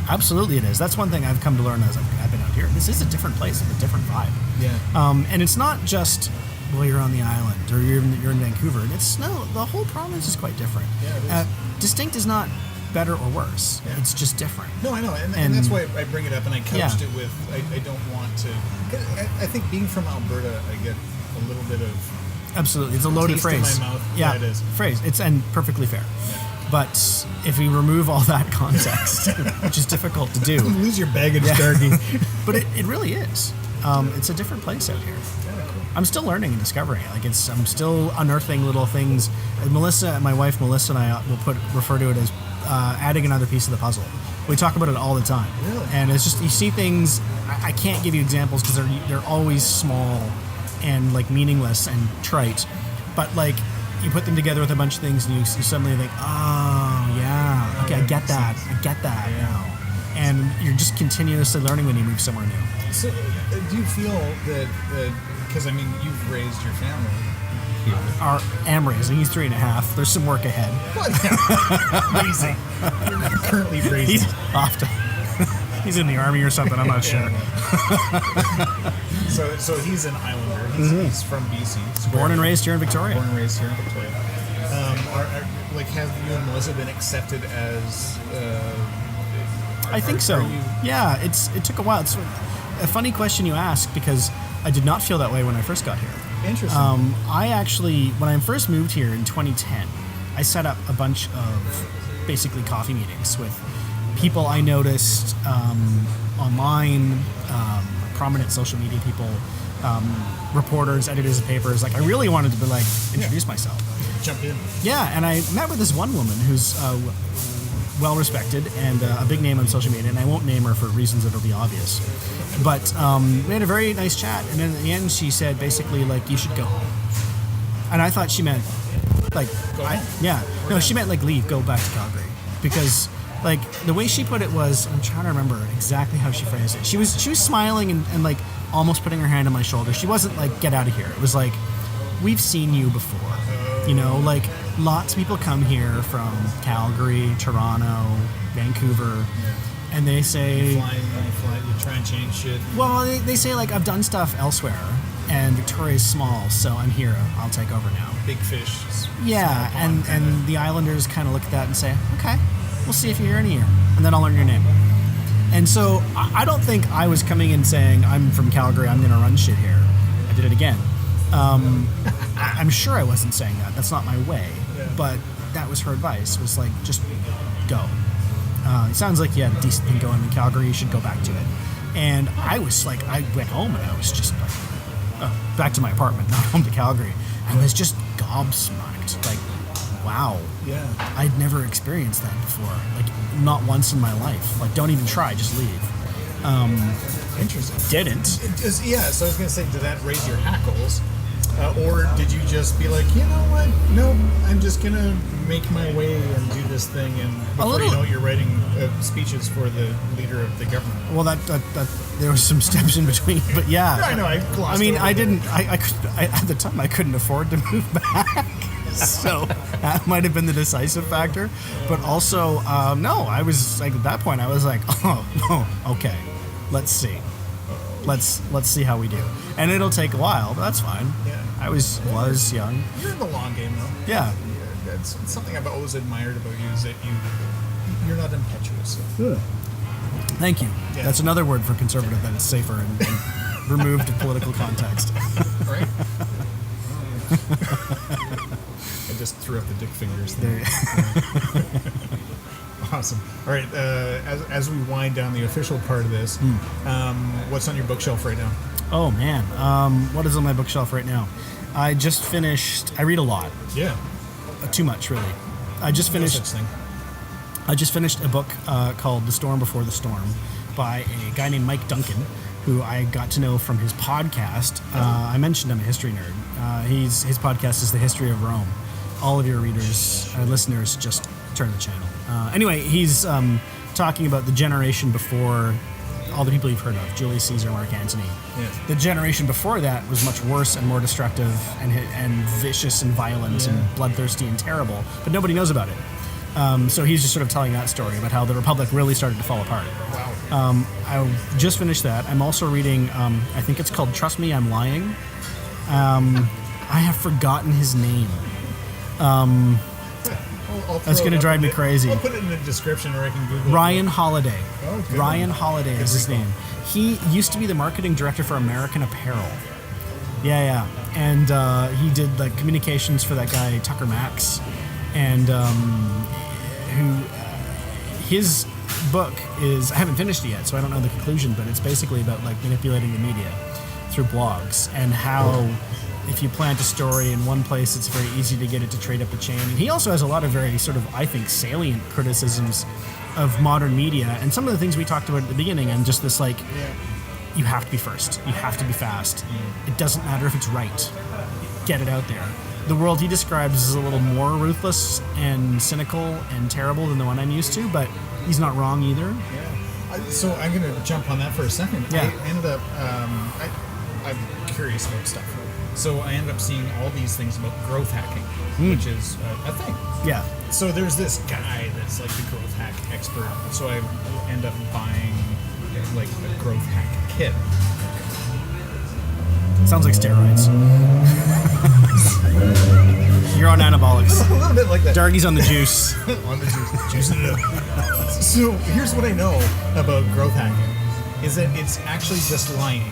Absolutely it is. That's one thing I've come to learn as I've been out here. This is a different place, a different vibe. Yeah. And it's not just, well, you're on the island or you're in Vancouver. The whole province is quite different. Yeah, distinct is not better or worse. Yeah. It's just different. No, I know. And that's why I bring it up and I couched it with, I don't want to... I think being from Alberta, I get a little bit of... Absolutely, it's a loaded phrase. In my mouth. Yeah, it is. Phrase. It's perfectly fair. Yeah. But if we remove all that context, which is difficult to do, lose your baggage, Darky. But it really is. It's a different place out here. Yeah, cool. I'm still learning and discovering it. I'm still unearthing little things. And my wife Melissa, and I will refer to it as adding another piece of the puzzle. We talk about it all the time. Really? And it's just you see things. I can't give you examples because they're always small and like meaningless and trite, but like you put them together with a bunch of things and you suddenly think, oh yeah, okay, I get that now, and you're just continuously learning when you move somewhere new. So do you feel that because I mean you've raised your family here. Our EMRE, he's 3.5. There's some work ahead. What? Raising. You're currently raising. He's off to he's in the army or something, I'm not sure. So he's an islander. He's from BC. Born and raised here in Victoria. Have you and Melissa been accepted as... I think so. Yeah, it took a while. It's a funny question you ask because I did not feel that way when I first got here. Interesting. I actually, when I first moved here in 2010, I set up a bunch of basically coffee meetings with people I noticed online, prominent social media people, reporters, editors of papers. Like, I really wanted to introduce myself. Jump in. Yeah, and I met with this one woman who's well respected and a big name on social media, and I won't name her for reasons that'll be obvious. But we had a very nice chat, and then at the end she said basically like, you should go home. And I thought she meant like, she meant like leave, go back to Calgary, because like the way she put it was, I'm trying to remember exactly how she phrased it. She was smiling and like almost putting her hand on my shoulder. She wasn't like, get out of here. It was like, we've seen you before. You know, like lots of people come here from Calgary, Toronto, Vancouver, and they say... You try and change shit. Well, they say like, I've done stuff elsewhere, and Victoria's small, so I'm here. I'll take over now. Big fish. Yeah, small pond kinda. and the Islanders kind of look at that and say, okay, we'll see if you're here in a year, and then I'll learn your name. And so I don't think I was coming in saying, I'm from Calgary, I'm going to run shit here. I did it again. I'm sure I wasn't saying that. That's not my way. Yeah. But that was her advice, was like, just go. It sounds like you had a decent thing going in Calgary. You should go back to it. And I was like, I went home and I was just like, back to my apartment, not home to Calgary. And was just gobsmacked. Like, wow. Yeah. I'd never experienced that before. Like, not once in my life. Like, don't even try, just leave. Interesting. Didn't. So I was going to say, did that raise your hackles? Or did you just be like, you know what? No, I'm just going to make my way and do this thing. And before you know it, you're writing speeches for the leader of the government. Well, that there was some steps in between, but yeah. I know, I glossed I mean, over I it. didn't, at the time, I couldn't afford to move back. So that might have been the decisive factor. But also, no, I was like, at that point, I was like, okay, let's see. Let's see how we do. And it'll take a while, but that's fine. Yeah. I was young. You're in the long game, though. Yeah. That's something I've always admired about you, is that you're not impetuous. Thank you. Yeah. That's another word for conservative that is safer and removed of political context. Right? I just threw up the dick fingers there. Awesome. All right. As we wind down the official part of this, what's on your bookshelf right now? Oh man, what is on my bookshelf right now? I just finished. I read a lot. Yeah. Too much, really. I just finished. No such thing. I just finished a book called The Storm Before the Storm by a guy named Mike Duncan, who I got to know from his podcast. I mentioned I'm a history nerd. His podcast is The History of Rome. All of your readers, listeners, just turn the channel. Anyway, he's talking about the generation before all the people you've heard of, Julius Caesar, Mark Antony. Yeah. The generation before that was much worse and more destructive and vicious and violent and bloodthirsty and terrible, but nobody knows about it. So he's just sort of telling that story about how the Republic really started to fall apart. Wow. I just finished that. I'm also reading, I think it's called Trust Me, I'm Lying. I have forgotten his name. That's going to drive me crazy. I'll put it in the description, or I can Google Ryan it. Holiday. Oh, good Ryan one. Holiday is his name. He used to be the marketing director for American Apparel. Yeah. And he did like communications for that guy Tucker Max, and his book is, I haven't finished it yet, so I don't know the conclusion, but it's basically about like manipulating the media through blogs and how if you plant a story in one place, it's very easy to get it to trade up the chain. And he also has a lot of very sort of, I think, salient criticisms of modern media and some of the things we talked about at the beginning, and just this like, you have to be first, you have to be fast. It doesn't matter if it's right. Get it out there. The world he describes is a little more ruthless and cynical and terrible than the one I'm used to, but he's not wrong either. Yeah. So I'm going to jump on that for a second. Yeah. I ended up, I'm curious about stuff. So I ended up seeing all these things about growth hacking, which is a thing. Yeah. So there's this guy that's like the growth hack expert. So I end up buying like a growth hack kit. Sounds like steroids. You're on anabolics. A little bit like that. Dargie's on the juice. On the juice. Juicing it up. So here's what I know about growth hacking, is that it's actually just lying.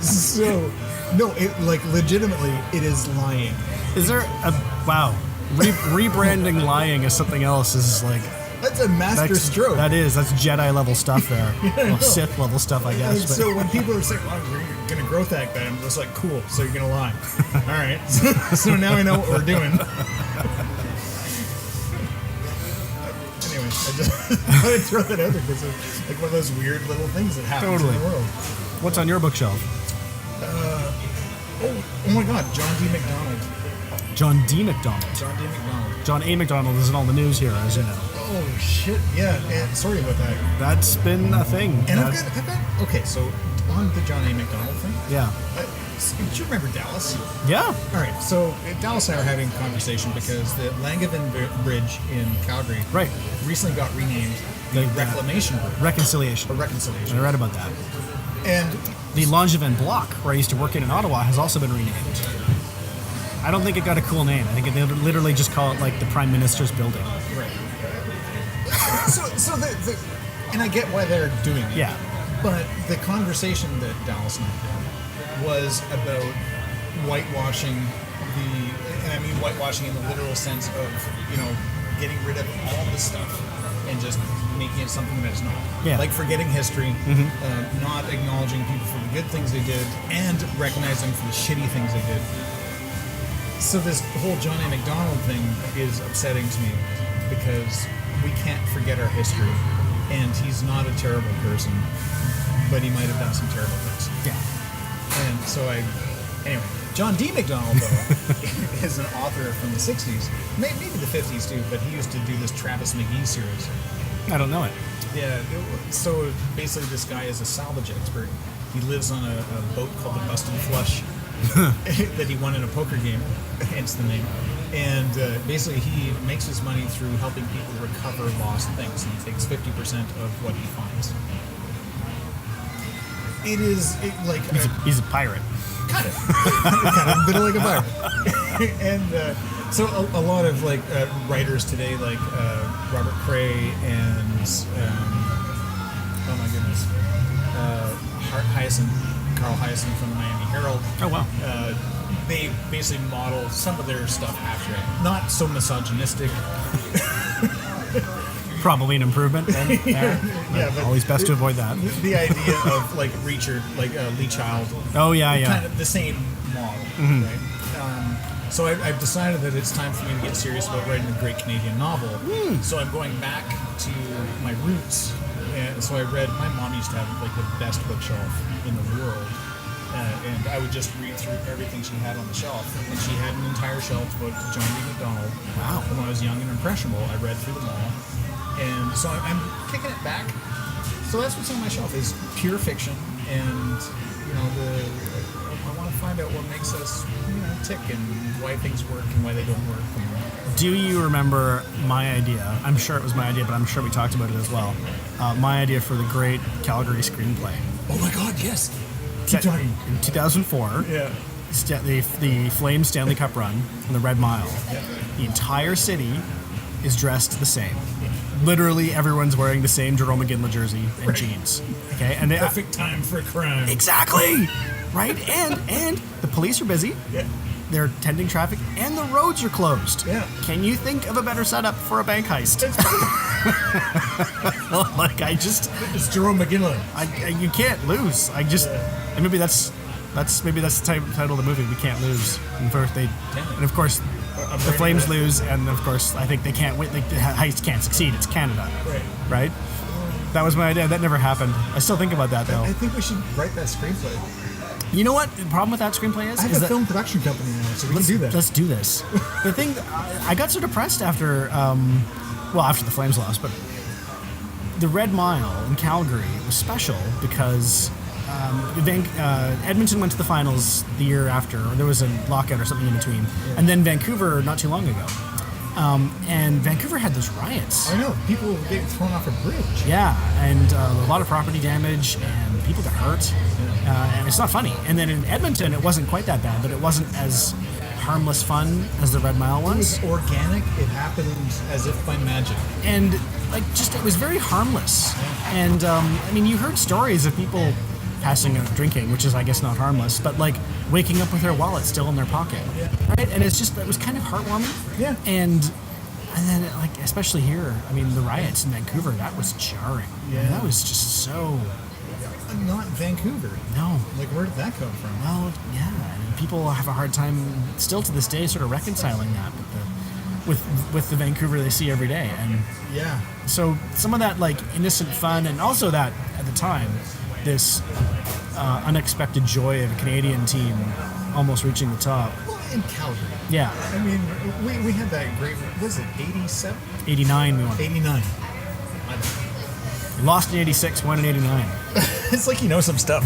So, no, it like legitimately, it is lying. Is there a wow? Rebranding lying as something else is like That's a master stroke. That's Jedi level stuff there. Well, Sith level stuff, I And guess. But so when people are saying, "Well, you're gonna growth hack that," I'm just like, "Cool." So you're gonna lie. All right. So now I know what we're doing. Anyway, I just thought I'd throw that out there because it's like one of those weird little things that happens Totally. in the world. What's on your bookshelf? Oh my God, John D. McDonald. John D. McDonald. John D. McDonald. John A. McDonald is in all the news here, as you know. Oh shit! Yeah, and sorry about that. That's been a thing. And I've got. Okay, so on the John A. McDonald thing. Yeah. Do you remember Dallas? Yeah. All right, so Dallas and I are having a conversation because the Langevin Bridge in Calgary recently got renamed the Reclamation Bridge. Reconciliation. Or Reconciliation. I read about that. And The Langevin Block, where I used to work in Ottawa, has also been renamed. I don't think it got a cool name. I think they literally just call it like the Prime Minister's building. right. So and I get why they're doing it. Yeah. But the conversation that Dallas and I had was about whitewashing and I mean whitewashing in the literal sense of, getting rid of all this stuff and just making it something that it's not. Yeah. Like forgetting history, not acknowledging people for the good things they did, and recognizing for the shitty things they did. So this whole John A. MacDonald thing is upsetting to me because we can't forget our history, and he's not a terrible person, but he might have done some terrible things. Yeah. And so anyway, John D. MacDonald, though, is an author from the 60s, maybe the 50s too, but he used to do this Travis McGee series. I don't know it. Yeah, so basically this guy is a salvage expert. He lives on a boat called the Busted Flush that he won in a poker game, hence the name. And basically he makes his money through helping people recover lost things. He takes 50% of what he finds. He's a pirate. Kind of a bit like a pirate. And so a lot of writers today, like Robert Cray and oh my goodness, Carl Hyacin from the Miami Herald. Oh wow. They basically model some of their stuff after it. Not so misogynistic. Probably an improvement then. Yeah, but always best to avoid that. The idea of Reacher, Lee Child. Oh yeah. Kind of the same model, right? So I've decided that it's time for me to get serious about writing a great Canadian novel. So I'm going back to my roots. And so my mom used to have the best bookshelf in the world. And I would just read through everything she had on the shelf. And she had an entire shelf devoted to John D. MacDonald. Wow. When I was young and impressionable, I read through them all. And so I'm kicking it back. So that's what's on my shelf is pure fiction. And, I want to find out what makes us, tick and why things work and why they don't work. Do you remember my idea? I'm sure it was my idea, but I'm sure we talked about it as well. My idea for the great Calgary screenplay. Oh my God, yes. Keep talking. In 2004, Yeah. the Flames Stanley Cup run on the Red Mile. Yeah. The entire city is dressed the same. Literally, everyone's wearing the same Jerome McGinley jersey and jeans. Okay, and Perfect time for a crime. Exactly, right? And the police are busy. Yeah. They're tending traffic, and the roads are closed. Yeah. Can you think of a better setup for a bank heist? It's Jerome McGinley. You can't lose. And maybe that's the title of the movie. We can't lose. And of course, the Flames lose, and of course, I think they can't win. The heist can't succeed. It's Canada, right? That was my idea. That never happened. I still think about that though. I think we should write that screenplay. You know what the problem with that screenplay is? I have a film production company now, so we can do that. Let's do this. The thing, I got so depressed after the Flames lost, but the Red Mile in Calgary was special because Edmonton went to the finals the year after, or there was a lockout or something in between, and then Vancouver not too long ago. And Vancouver had those riots. I know, people getting thrown off a bridge. Yeah, and a lot of property damage, and people got hurt, and it's not funny. And then in Edmonton, it wasn't quite that bad, but it wasn't as harmless fun as the Red Mile was. It was organic. It happened as if by magic. And it was very harmless. And you heard stories of people passing out drinking, which is, I guess, not harmless, but waking up with their wallet still in their pocket, right? And it was kind of heartwarming. Yeah. And then, especially here, the riots in Vancouver, that was jarring. Yeah. That was just so... Not Vancouver. No. Where did that come from? Well, yeah. And people have a hard time, still to this day, sort of reconciling that with the Vancouver they see every day. And yeah. So some of that, innocent fun, and also that, at the time, this unexpected joy of a Canadian team almost reaching the top. Well, in Calgary. Yeah. We had that great, was it 87? 89 we won. 89. We lost in 86, won in 89. It's like you know some stuff.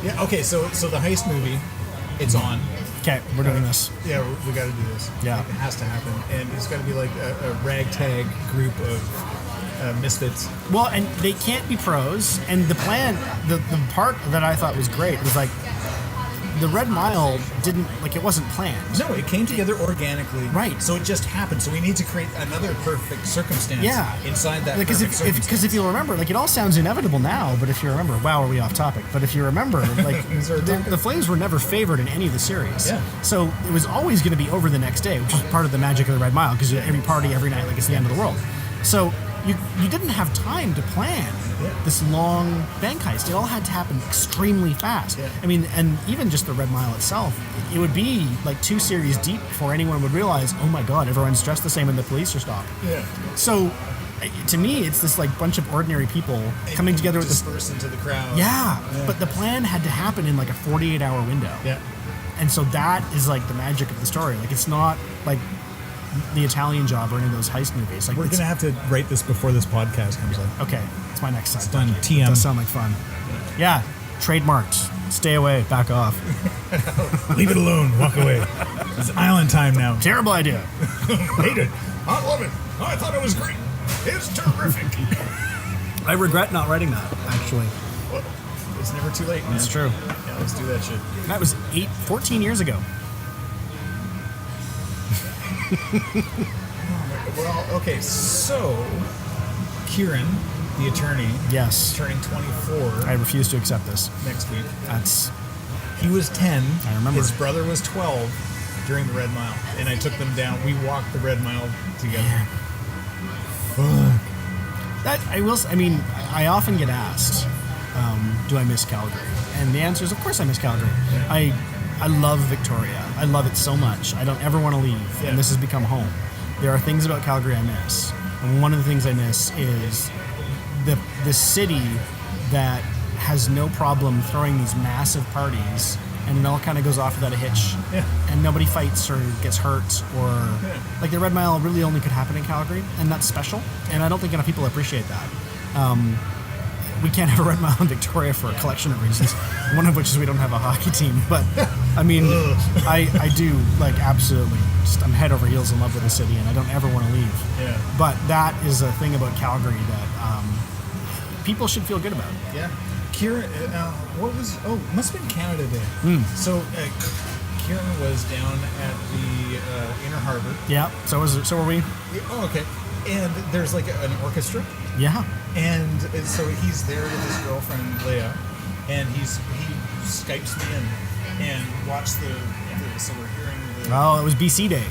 Yeah, okay, so the heist movie, it's on. Okay, we're doing this. Yeah, we got to do this. Yeah. It has to happen. And it's got to be a ragtag group of misfits. Well, and they can't be pros. And the plan, the part that I thought was great was like the Red Mile didn't, like, it wasn't planned. No, it came together organically. Right. So it just happened. So we need to create another perfect circumstance inside that perfect circumstance. Because if you'll remember, like, it all sounds inevitable now, but if you remember, wow, are we off topic? But if you remember, like, the Flames were never favored in any of the series. Yeah. So it was always going to be over the next day, which is part of the magic of the Red Mile, because every party, every night, like, it's the end of the world. So you didn't have time to plan this long bank heist. It all had to happen extremely fast. Yeah. I mean, and even just the Red Mile itself, it would be like 2 series deep before anyone would realize, oh my God, everyone's dressed the same and the police are stopped. Yeah. So to me, it's this like bunch of ordinary people coming together with this. Disperse into the crowd. Yeah, but the plan had to happen in like a 48-hour window. Yeah. And so that is like the magic of the story. Like, it's not like the Italian Job or any of those heist movies. Like, We're going to have to write this before this podcast comes out. Okay, it's my next side. done. project. TM. It does sound like fun. Yeah, trademarked. Stay away. Back off. Leave it alone. Walk away. It's island time now. Terrible idea. Hate it. I love it. Oh, I thought it was great. It's terrific. I regret not writing that, actually. Well, it's never too late, man. It's true. Yeah, let's do that shit. That was 14 years ago. Well, okay, so Kieran, the attorney, Yes. turning 24 I refuse to accept this. next week. That's... He was 10. I remember. His brother was 12 during the Red Mile, and I took them down. We walked the Red Mile together. That I will. I mean, I often get asked, "Do I miss Calgary?" And the answer is, of course, I miss Calgary. I love Victoria. I love it so much. I don't ever want to leave, Yeah. and this has become home. There are things about Calgary I miss, and one of the things I miss is the city that has no problem throwing these massive parties, and it all kind of goes off without a hitch, and nobody fights or gets hurt, or like the Red Mile really only could happen in Calgary, and that's special. And I don't think enough people appreciate that. We can't have a Red Mile in Victoria for a collection of reasons, one of which is we don't have a hockey team. But I mean, I do like absolutely. I'm head over heels in love with the city, and I don't ever want to leave. Yeah. But that is a thing about Calgary that people should feel good about. Yeah. Kieran, what was... Oh, it must have been Canada Day. So Kieran was down at the Inner Harbor. Yeah. So were we. Oh, okay. And there's like an orchestra. Yeah. And so he's there with his girlfriend Leia, and he Skypes me in and watched the so we're hearing the... Oh, it was BC Day.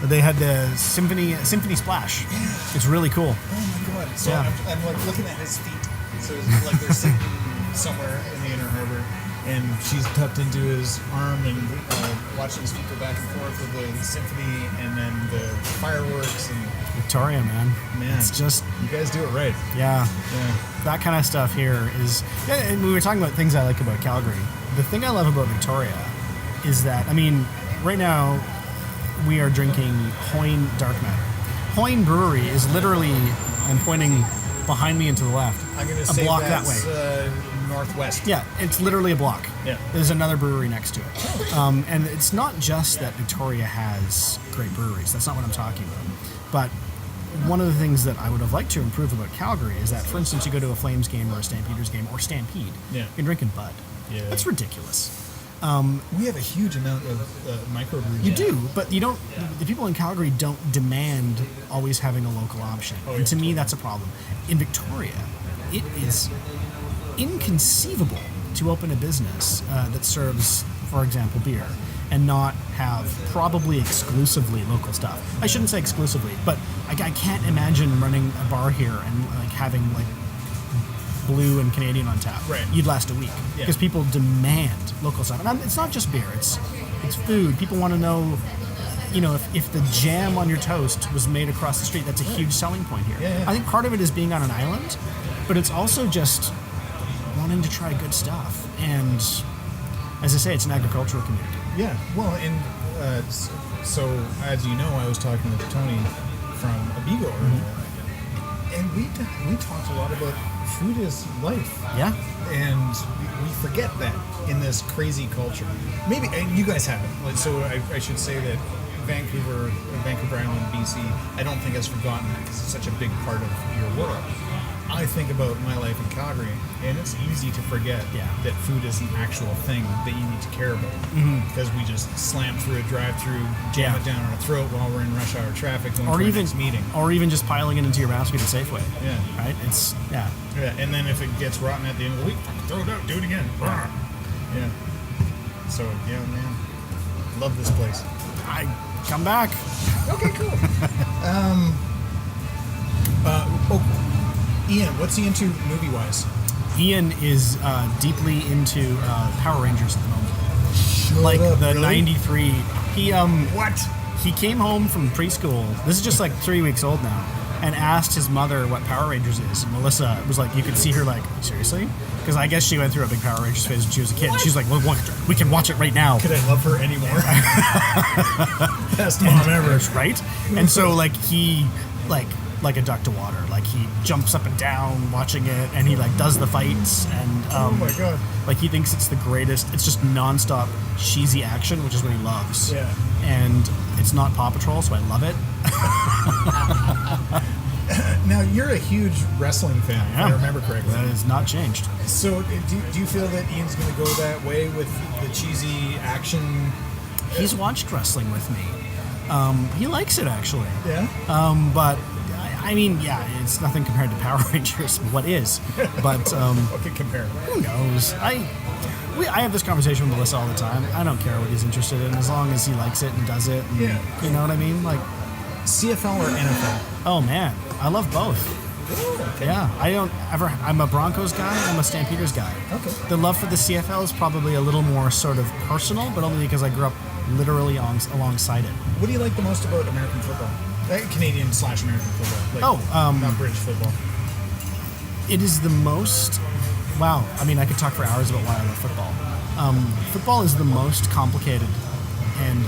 So they had the Symphony Splash. Yeah. It's really cool. Oh my God. So Yeah. I'm like looking at his feet. So it's like they're sitting somewhere in the Inner Harbor, and she's tucked into his arm and watching his feet go back and forth with the symphony and then the fireworks. And Victoria, man. It's just... you guys do it right. Yeah. Yeah. That kind of stuff here is... Yeah, and we were talking about things I like about Calgary. The thing I love about Victoria is that, I mean, right now we are drinking Hoyne Dark Matter. Hoyne Brewery is literally... I'm pointing behind me and to the left. I'm going to a say block that's that way. Northwest. Yeah, it's literally a block. Yeah. There's another brewery next to it. And it's not just that Victoria has great breweries. That's not what I'm talking about. But one of the things that I would have liked to improve about Calgary is that, for instance, you go to a Flames game or a Stampeders game or Stampede, Yeah. you're drinking Bud. Yeah. That's ridiculous. We have a huge amount of microbrews. You do, but you don't. The people in Calgary don't demand always having a local option. And to me, that's a problem. In Victoria, it is inconceivable to open a business that serves, for example, beer, and not have probably exclusively local stuff. I shouldn't say exclusively, but I can't imagine running a bar here and like having like Blue and Canadian on tap. Right. You'd last a week because people demand local stuff, and it's not just beer; it's food. People want to know, you know, if the jam on your toast was made across the street. That's a huge selling point here. Yeah. I think part of it is being on an island, but it's also just wanting to try good stuff. And as I say, it's an agricultural community. Yeah. Well, and so as you know, I was talking with Tony from Abigo earlier, and we talked a lot about food is life. Yeah. And we forget that in this crazy culture. Maybe, and you guys haven't. So I should say that Vancouver Island, BC, I don't think has forgotten that because it's such a big part of your world. I think about my life in Calgary, and it's easy to forget that food is an actual thing that you need to care about because we just slam through a drive-through, jam it down our throat while we're in rush hour traffic going to our next meeting. Or even just piling it into your basket at Safeway. Yeah. Right? It's, Yeah, and then if it gets rotten at the end of the week, fucking throw it out, do it again. Yeah. So, yeah, man. Love this place. I come back. Okay, cool. Ian, what's he into movie-wise? Ian is deeply into Power Rangers at the moment. Shut up, the really? 93. He What? He came home from preschool. This is just like 3 weeks old now, and asked his mother what Power Rangers is. And Melissa was like, you could see her like, seriously? Because I guess she went through a big Power Rangers phase when she was a kid. And she's like, well, we can watch it right now. Could I love her anymore? Best mom ever. Right? And so like he like a duck to water. Like he jumps up and down watching it, and he like does the fights, and Oh my god. like he thinks it's the greatest. It's just nonstop cheesy action, which is what he loves. Yeah. And it's not Paw Patrol, so I love it. Now, you're a huge wrestling fan, if I remember correctly. That has not changed. So, do you feel that Ian's going to go that way with the cheesy action? He's watched wrestling with me. He likes it actually. Yeah? But I mean, yeah, it's nothing compared to Power Rangers. What is? But What could compare? who knows? I have this conversation with Melissa all the time. I don't care what he's interested in as long as he likes it and does it. And, Yeah. You know what I mean? Like, CFL or NFL? oh man, I love both. Yeah, I'm a Broncos guy, I'm a Stampeders guy. Okay. The love for the CFL is probably a little more sort of personal, but only because I grew up literally alongside it. What do you like the most about American football? Canadian/American football. Like, not British football. It is the most, wow, I mean, I could talk for hours about why I love football. Football is the most complicated and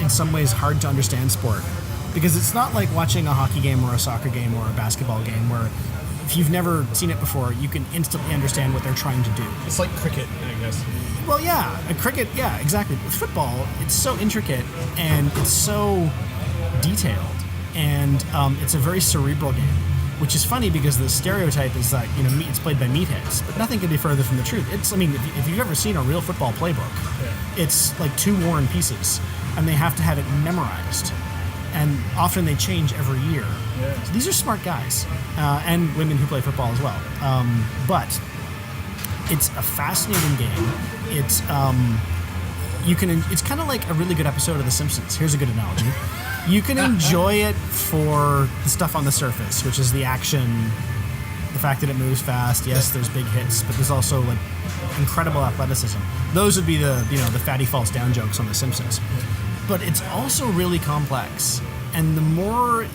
in some ways hard to understand sport, because it's not like watching a hockey game or a soccer game or a basketball game where if you've never seen it before, you can instantly understand what they're trying to do. It's like cricket, I guess. Well, yeah, cricket, yeah, exactly. With football, it's so intricate and it's so detailed, and it's a very cerebral game, which is funny because the stereotype is that it's played by meatheads, but nothing could be further from the truth. It's, I mean, if you've ever seen a real football playbook, it's like 2 War and Pieces, and they have to have it memorized, and often they change every year. Yeah. So these are smart guys, and women who play football as well. But it's a fascinating game. It's it's kind of like a really good episode of The Simpsons. Here's a good analogy. You can enjoy it for the stuff on the surface, which is the action, the fact that it moves fast. Yes, there's big hits, but there's also like incredible athleticism. Those would be the fatty falls down jokes on The Simpsons. But it's also really complex, and the more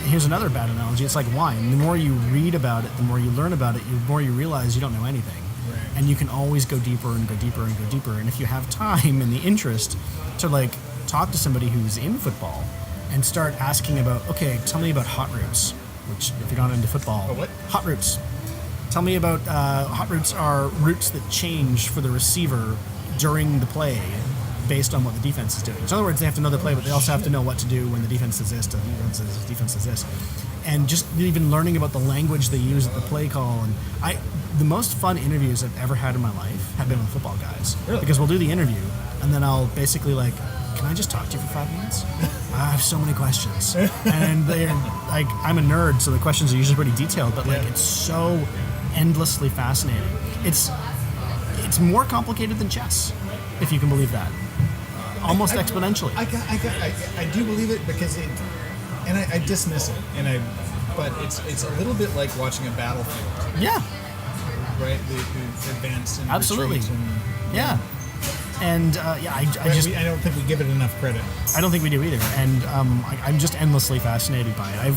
here's another bad analogy. It's like wine. The more you read about it, the more you learn about it, the more you realize you don't know anything. Right. And you can always go deeper and go deeper and go deeper. And if you have time and the interest to like talk to somebody who's in football and start asking about, okay, tell me about hot routes, which if you're not into football, what? Hot routes. Tell me about hot routes are routes that change for the receiver during the play based on what the defense is doing. So in other words, they have to know the play, but they also have to know what to do when the defense exists, and the defense exists. And just even learning about the language they use at the play call. And the most fun interviews I've ever had in my life have been with football guys. Really? Because we'll do the interview, and then I'll basically like, can I just talk to you for 5 minutes? I have so many questions. And they're like, I'm a nerd, so the questions are usually pretty detailed, but like it's so endlessly fascinating. It's more complicated than chess, if you can believe that. Almost exponentially. I do believe it because I dismiss it, but it's a little bit like watching a battlefield. Yeah. Right? The advance and Absolutely. retreat and, Yeah. And I don't think we give it enough credit. I don't think we do either. And I'm just endlessly fascinated by it.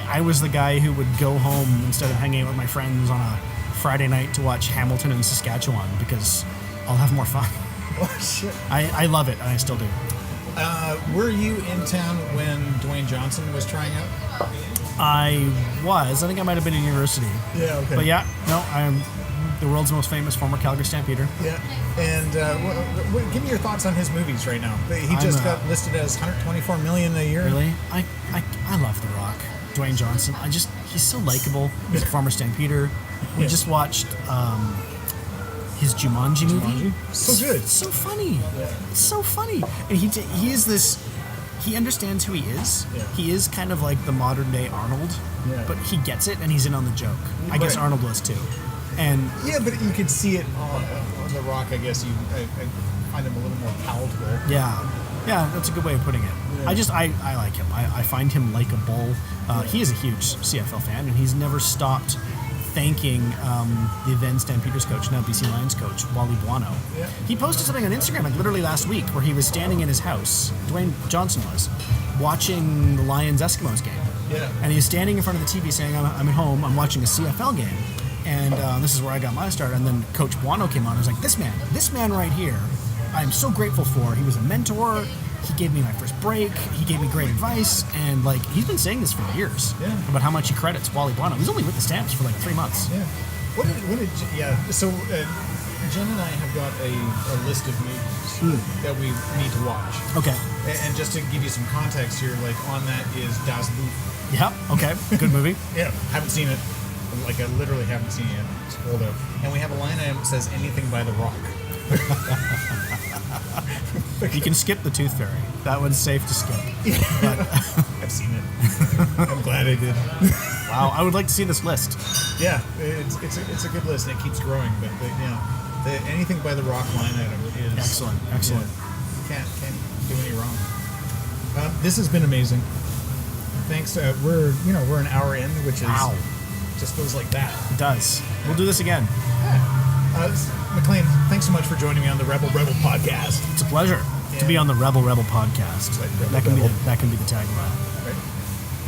I was the guy who would go home instead of hanging out with my friends on a Friday night to watch Hamilton and Saskatchewan because I'll have more fun. Oh, shit. I love it, and I still do. Were you in town when Dwayne Johnson was trying out? I think I might have been in university. Yeah, okay. But yeah, no, I'm the world's most famous former Calgary Stampeder. Yeah. And give me your thoughts on his movies right now. He just got listed as 124 million a year. Really? I love The Rock. Dwayne Johnson. He's so likable. He's a former Stampeder. We just watched his Jumanji movie. So good. It's so funny. Yeah. It's so funny. And he is this. He understands who he is. Yeah. He is kind of like the modern day Arnold, but he gets it and he's in on the joke. I guess Arnold was too. And yeah, but you could see it on The Rock. I guess I find him a little more palatable. Yeah, that's a good way of putting it. Yeah. I like him. I find him likable. He is a huge CFL fan, and he's never stopped thanking the then Stampeders coach, now BC Lions coach, Wally Buono. Yeah. He posted something on Instagram like literally last week where he was standing in his house, Dwayne Johnson was, watching the Lions-Eskimos game. Yeah. And he was standing in front of the TV saying, I'm at home, I'm watching a CFL game, and this is where I got my start. And then Coach Buono came on and was like, this man right here, I'm so grateful for. He was a mentor. He gave me my first break. He gave me great advice, and like he's been saying this for years about how much he credits Wally Buono. He's only with the Stamps for like 3 months. Yeah. So Jen and I have got a list of movies that we need to watch. Okay. And just to give you some context here, like on that is Das Boot. Yeah. Okay. Good movie. Yeah. Haven't seen it. Like I literally haven't seen it yet. It's pulled out. And we have a line item that says anything by The Rock. You can skip the Tooth Fairy. That one's safe to skip. But I've seen it. I'm glad I did. wow, I would like to see this list. Yeah, it's a good list and it keeps growing. But the anything by The Rock line item is Excellent. Yeah, can't do any wrong. This has been amazing. Thanks. We're an hour in, which is just goes like that. It does. We'll do this again. Maclean, thanks so much for joining me on the RebelRebel podcast. It's a pleasure to be on the RebelRebel podcast. Like that can be the tagline. Right?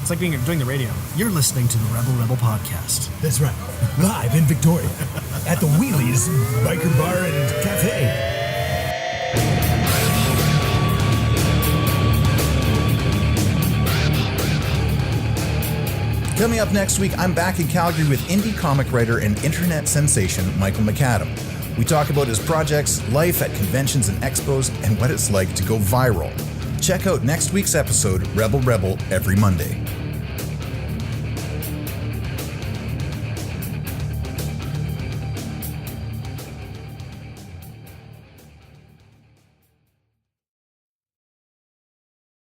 It's like doing the radio. You're listening to the RebelRebel podcast. That's right. Live in Victoria at the Wheelies Biker Bar and Cafe. Coming up next week, I'm back in Calgary with indie comic writer and internet sensation Michael McAdam. We talk about his projects, life at conventions and expos, and what it's like to go viral. Check out next week's episode, Rebel Rebel, every Monday.